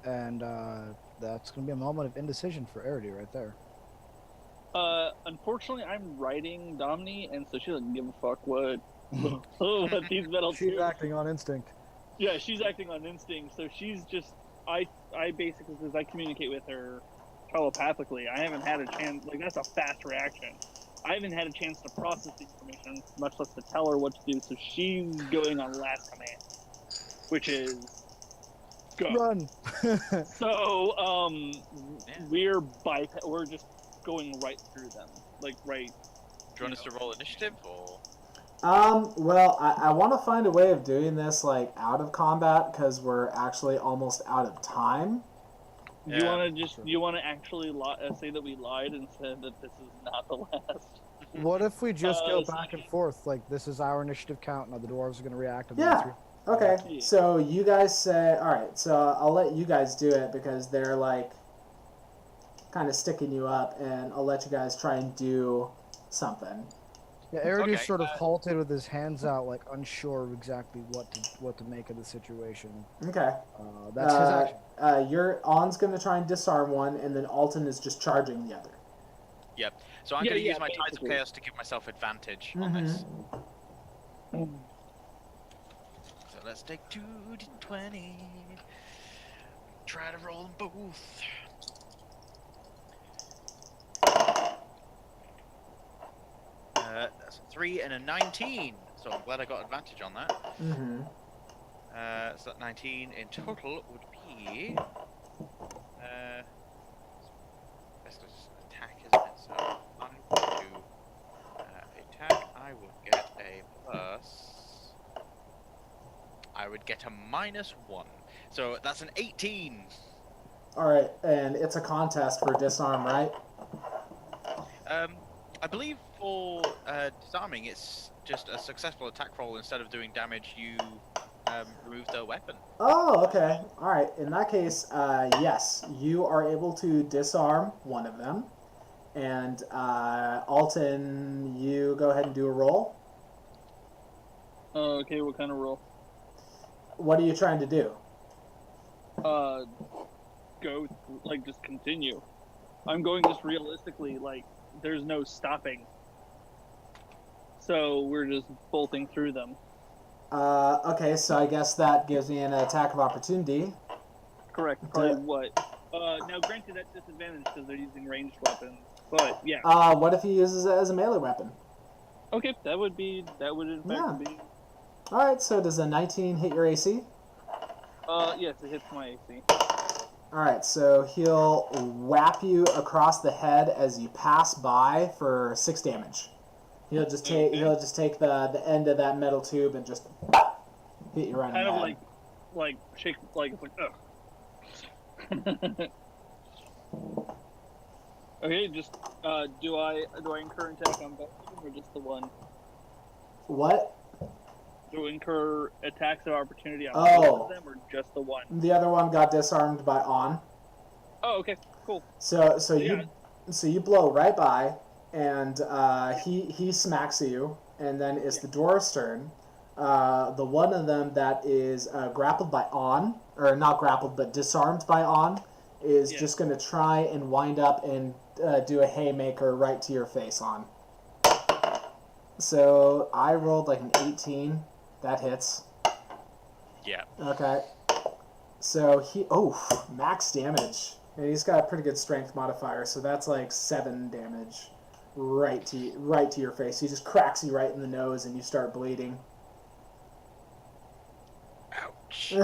And that's going to be a moment of indecision for Eridu right there. Unfortunately, I'm riding Domini, and so she doesn't give a fuck what these metal She's tubes. acting on instinct. Yeah, she's acting on instinct, so she's just... I basically, because I communicate with her telepathically, I haven't had a chance... that's a fast reaction. I haven't had a chance to process the information, much less to tell her what to do, so she's going on last command, which is... go. Run! So, we're just going right through them. Right... Do you want us to roll initiative, or...? Well, I want to find a way of doing this, out of combat, because we're actually almost out of time. Do you want to actually say that we lied and said that this is not the last? What if we just go back and forth, this is our initiative count, now the dwarves are going to react. Yeah. Okay, so you guys say, alright, so I'll let you guys do it, because they're, kind of sticking you up, and I'll let you guys try and do something. Yeah, Eridu sort of halted with his hands out, unsure of exactly what to make of the situation. Okay. That's his action. On's going to try and disarm one, and then Alton is just charging the other. Yep. So I'm going to use my Tides of Chaos to give myself advantage on this. So let's take 2d20. Try to roll them both. That's a 3 and a 19, so I'm glad I got advantage on that. So that 19 in total would be... best of attack, isn't it? So I will do attack. I will get a plus... I would get a -1. So that's an 18. All right, and it's a contest for disarm, right? I believe for disarming, it's just a successful attack roll. Instead of doing damage, you remove the weapon. Oh, okay. All right. In that case, yes, you are able to disarm one of them. And Alton, you go ahead and do a roll. Okay, what kind of roll? What are you trying to do? Go, like, just continue. I'm going just realistically, like, there's no stopping. So we're just bolting through them. Okay, so I guess that gives me an attack of opportunity. Correct. Probably what? Now, granted, that's disadvantage because they're using ranged weapons. But yeah. What if he uses it as a melee weapon? Okay, that would in fact be. All right, so does a 19 hit your AC? Yes, it hits my AC. All right, so he'll whap you across the head as you pass by for 6 damage. He'll just take the end of that metal tube and just hit you right in the head. Kind of like shake, like it's like ugh. Okay, just do I incur an attack on both of them or just the one? What? Do I incur attacks of opportunity on both of them or just the one? The other one got disarmed by on. Oh, okay, cool. So you blow right by, and he smacks you, and then it's the dwarf's turn. The one of them that is grappled by on, or not grappled but disarmed by on, is just going to try and wind up and do a haymaker right to your face on. So I rolled like an 18. That hits. Yeah. Okay. So max damage. And he's got a pretty good strength modifier, so that's like 7 damage right to your face. He just cracks you right in the nose and you start bleeding. Ouch.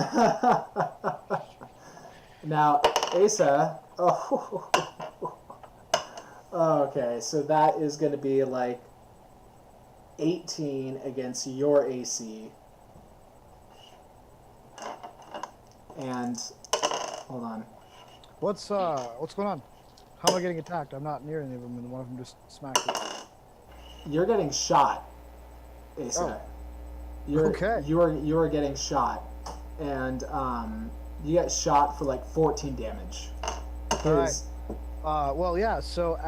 Now, Asa. Oh. Okay, so that is going to be like 18 against your AC. And hold on. What's going on? How am I getting attacked? I'm not near any of them, and one of them just smacked me. You're getting shot, Asa. Okay. You are getting shot, and you get shot for like 14 damage. All right. Well, yeah. So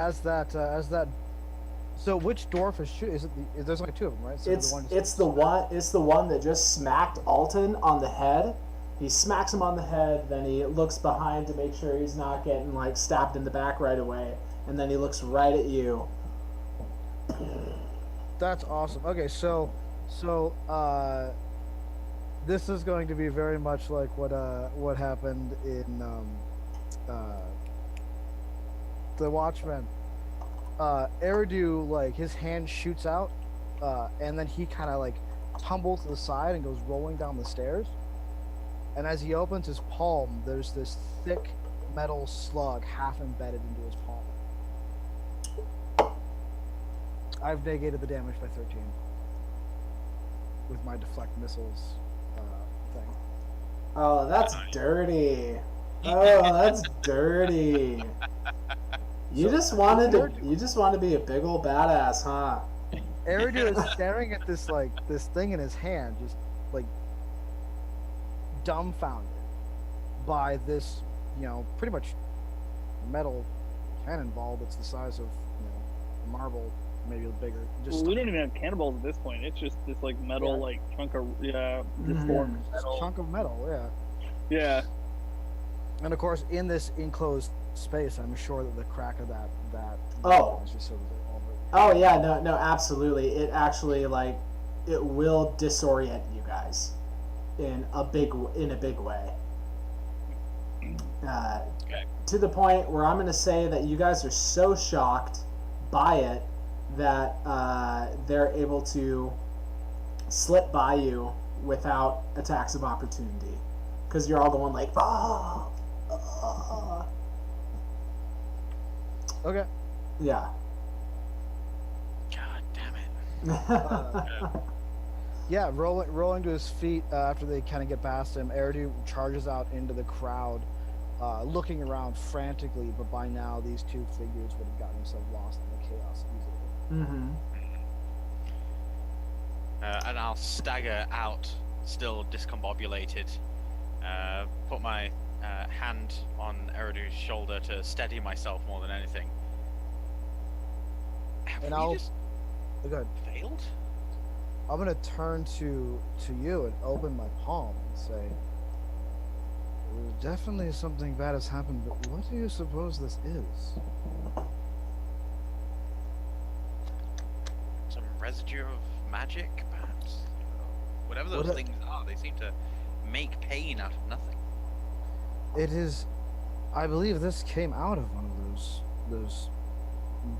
so which dwarf is shooting? There's only 2 of them, right? So It's the one that just smacked Alton on the head. He smacks him on the head, then he looks behind to make sure he's not getting like stabbed in the back right away, and then he looks right at you. That's awesome. Okay, so this is going to be very much like what happened in The Watchmen. Eridu, like, his hand shoots out, and then he kind of like tumbles to the side and goes rolling down the stairs. And as he opens his palm, there's this thick metal slug half embedded into his palm. I've negated the damage by 13 with my deflect missiles thing. Oh, that's dirty. Oh, that's dirty. You just wanted to be a big old badass, huh? Eridu is staring at this thing in his hand, just like dumbfounded by this, pretty much metal cannonball that's the size of, a marble, maybe bigger. Well, we don't even have cannonballs at this point. It's just this like metal, like chunk of deformed metal. Chunk of metal, yeah. Yeah. And of course, in this enclosed space, I'm sure that the crack of that is just sort of all over. Oh yeah, no, absolutely. It actually it will disorient you guys in a big way. Okay. To the point where I'm going to say that you guys are so shocked by it that they're able to slip by you without attacks of opportunity, because you're all going like, ah. Okay. Yeah. God damn it. Yeah, rolling to his feet after they kind of get past him, Eridu charges out into the crowd, looking around frantically, but by now these two figures would have gotten themselves lost in the chaos easily. Mm-hmm. And I'll stagger out, still discombobulated, put my hand on Eridu's shoulder to steady myself more than anything. Have And we I'll- just Good. failed? I'm gonna turn to you and open my palm and say, "Well, definitely something bad has happened, but what do you suppose this is?" Some residue of magic, perhaps? Whatever those What a- things are, they seem to make pain out of nothing. It is, I believe this came out of one of those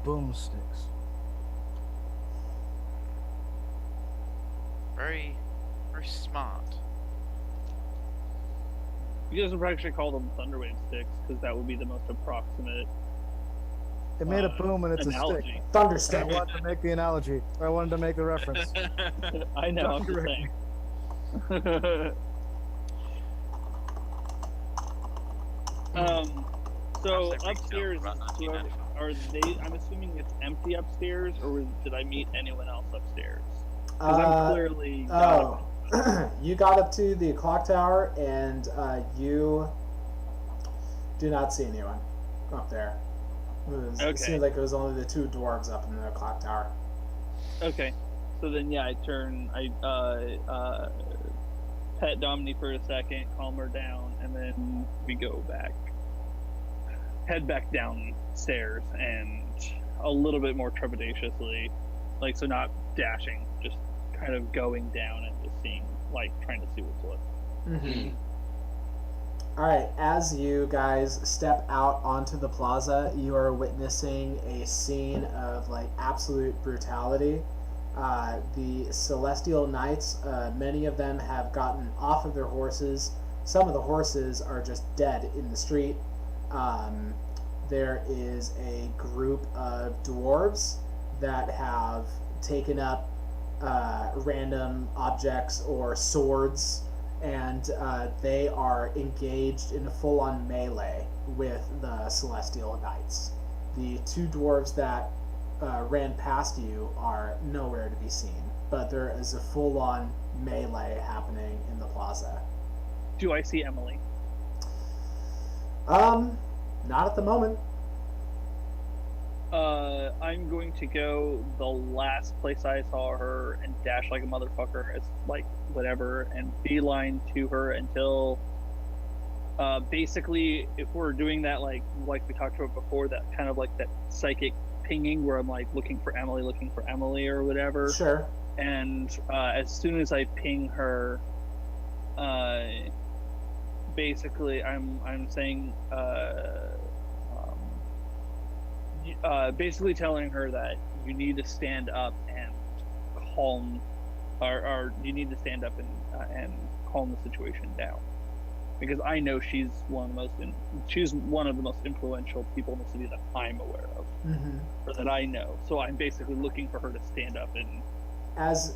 boomsticks. Very, very smart. You guys would actually call them thunderwave sticks because that would be the most approximate It made a boom and it's a stick. analogy. I Thunderstick. wanted to make the analogy. I wanted to make the reference. I know. I'm Don't just correct saying. So Perhaps I freaked upstairs, out about 1995. are they? I'm assuming it's empty upstairs, or did I meet anyone else upstairs? Because I'm clearly. Oh, you got up to the clock tower, and you do not see anyone up there. It Okay. seems like it was only the two dwarves up in the clock tower. Okay, so then yeah, I pet Domini for a second, calm her down, and then we go back, head back downstairs, and a little bit more trepidatiously, like so not dashing, just kind of going down and just seeing, like trying to see what's what. Mm-hmm. All right, as you guys step out onto the plaza, you are witnessing a scene of like absolute brutality. The Celestial Knights, many of them have gotten off of their horses. Some of the horses are just dead in the street. There is a group of dwarves that have taken up random objects or swords, and they are engaged in a full-on melee with the Celestial Knights. The two dwarves that ran past you are nowhere to be seen, but there is a full-on melee happening in the plaza. Do I see Emily? Not at the moment. I'm going to go the last place I saw her and dash like a motherfucker, as like whatever, and beeline to her until basically, if we're doing that like we talked about before, that kind of like that psychic pinging where I'm like looking for Emily or whatever. Sure. And as soon as I ping her, basically I'm saying basically telling her that you need to stand up and calm, or you need to stand up and calm the situation down, because I know she's one of the most influential people in the city that I'm aware of, or that I know. So I'm basically looking for her to stand up and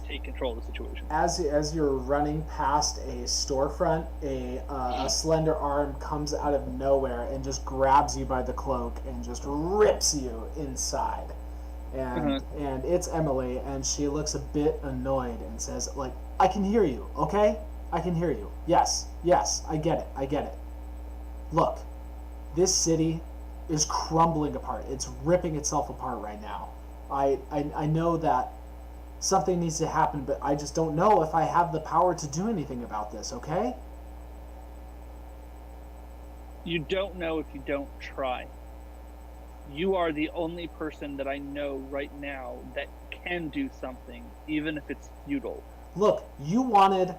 take control of the situation. As you're running past a storefront, a slender arm comes out of nowhere and just grabs you by the cloak and just rips you inside. And it's Emily, and she looks a bit annoyed and says, like, "I can hear you, okay? I can hear you. Yes, I get it. Look, this city is crumbling apart. It's ripping itself apart right now. I know that something needs to happen, but I just don't know if I have the power to do anything about this, okay?" You don't know if you don't try. You are the only person that I know right now that can do something, even if it's futile. Look, you wanted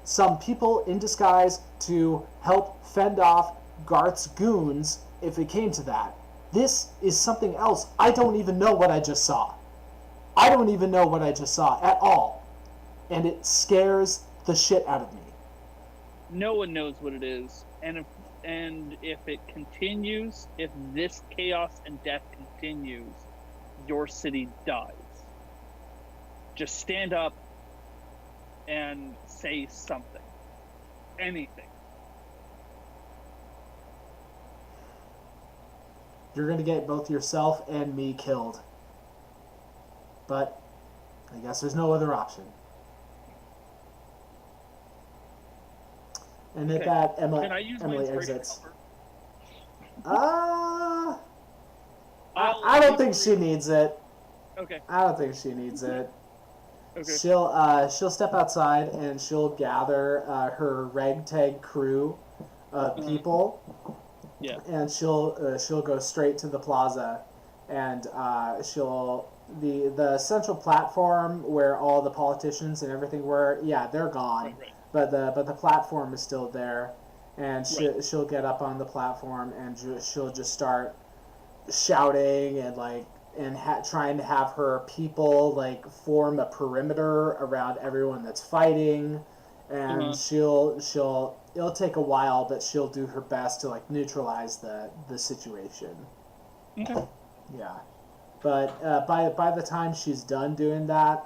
some people in disguise to help fend off Garth's goons if it came to that. This is something else. I don't even know what I just saw. At all. And it scares the shit out of me. No one knows what it is, and if it continues, if this chaos and death continues, your city dies. Just stand up and say something. Anything. you're going to get both yourself and me killed. But I guess there's no other option. And at that, Can I use my Emily inspiration exits. helper? I don't think she needs it. Okay. I don't think she needs it. Okay. She'll step outside and she'll gather her ragtag crew of people. Yeah. And she'll go straight to the plaza, and the central platform where all the politicians and everything were. Yeah, they're gone. Right. But the platform is still there, and she'll get up on the platform and she'll just start shouting and trying to have her people form a perimeter around everyone that's fighting, and it'll take a while, but she'll do her best to neutralize the situation. Okay. Yeah, but by the time she's done doing that,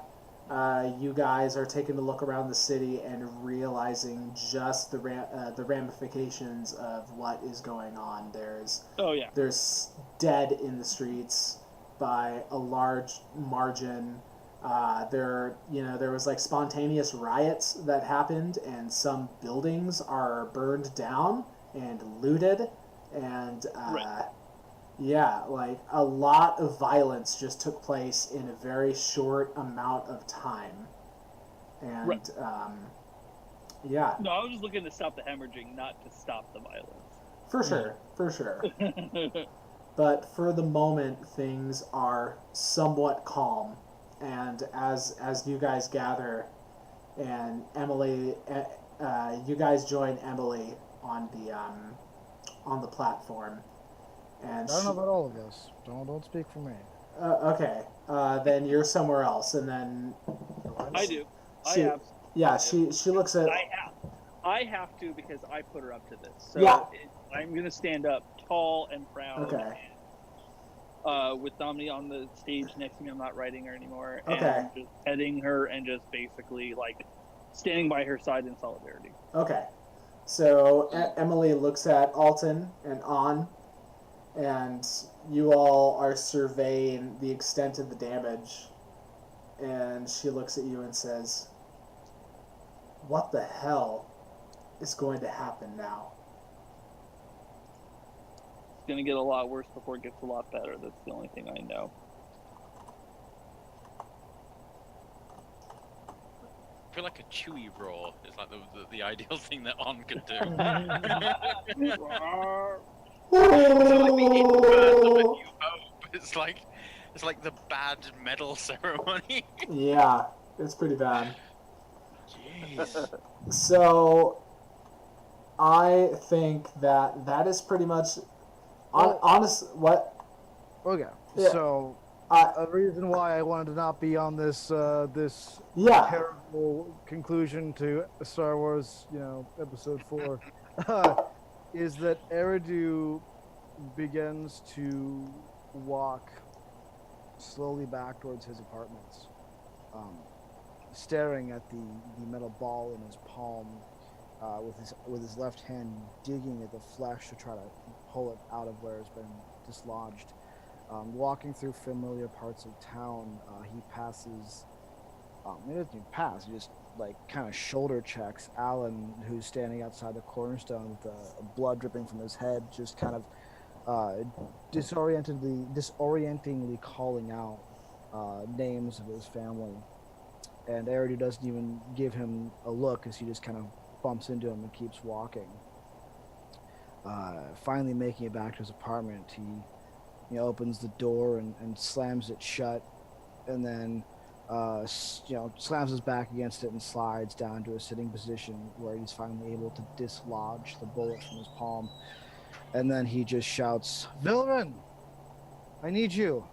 you guys are taking a look around the city and realizing just the ramifications of what is going on. There's dead in the streets by a large margin. There was spontaneous riots that happened, and some buildings are burned down and looted, and a lot of violence just took place in a very short amount of time. And, No, I was just looking to stop the hemorrhaging, not to stop the violence. For sure. But for the moment, things are somewhat calm. And as you guys gather, and Emily, you guys join Emily on the platform. And I don't know about all of this. Don't speak for me. Okay. Then you're somewhere else, and then I do. She looks at. I have to because I put her up to this. So yeah. I'm gonna stand up tall and proud. Okay. And, with Domini on the stage next to me, I'm not writing her anymore. Okay. And just heading her and just basically standing by her side in solidarity. Okay. So Emily looks at Alton and On, and you all are surveying the extent of the damage, and she looks at you and says, "What the hell is going to happen now?" It's going to get a lot worse before it gets a lot better. That's the only thing I know. I feel like a Chewy roar is like the ideal thing that On could do. It's like the bad medal ceremony. Yeah, it's pretty bad. Jeez. So, I think that is pretty much honest. What? Okay, Yeah. so a reason why I wanted to not be on this terrible conclusion to Star Wars, Episode 4, is that Eridu begins to walk slowly back towards his apartments, staring at the metal ball in his palm, with his left hand digging at the flesh to try to pull it out of where it's been dislodged. Walking through familiar parts of town, he passes. He doesn't even pass. He just kind of shoulder checks Alan, who's standing outside the cornerstone with blood dripping from his head, just kind of disorientingly calling out names of his family. And Eridu doesn't even give him a look as he just kind of bumps into him and keeps walking. Finally making it back to his apartment, he opens the door and slams it shut, and then slams his back against it and slides down to a sitting position where he's finally able to dislodge the bullet from his palm. And then he just shouts, "Vilren, I need you."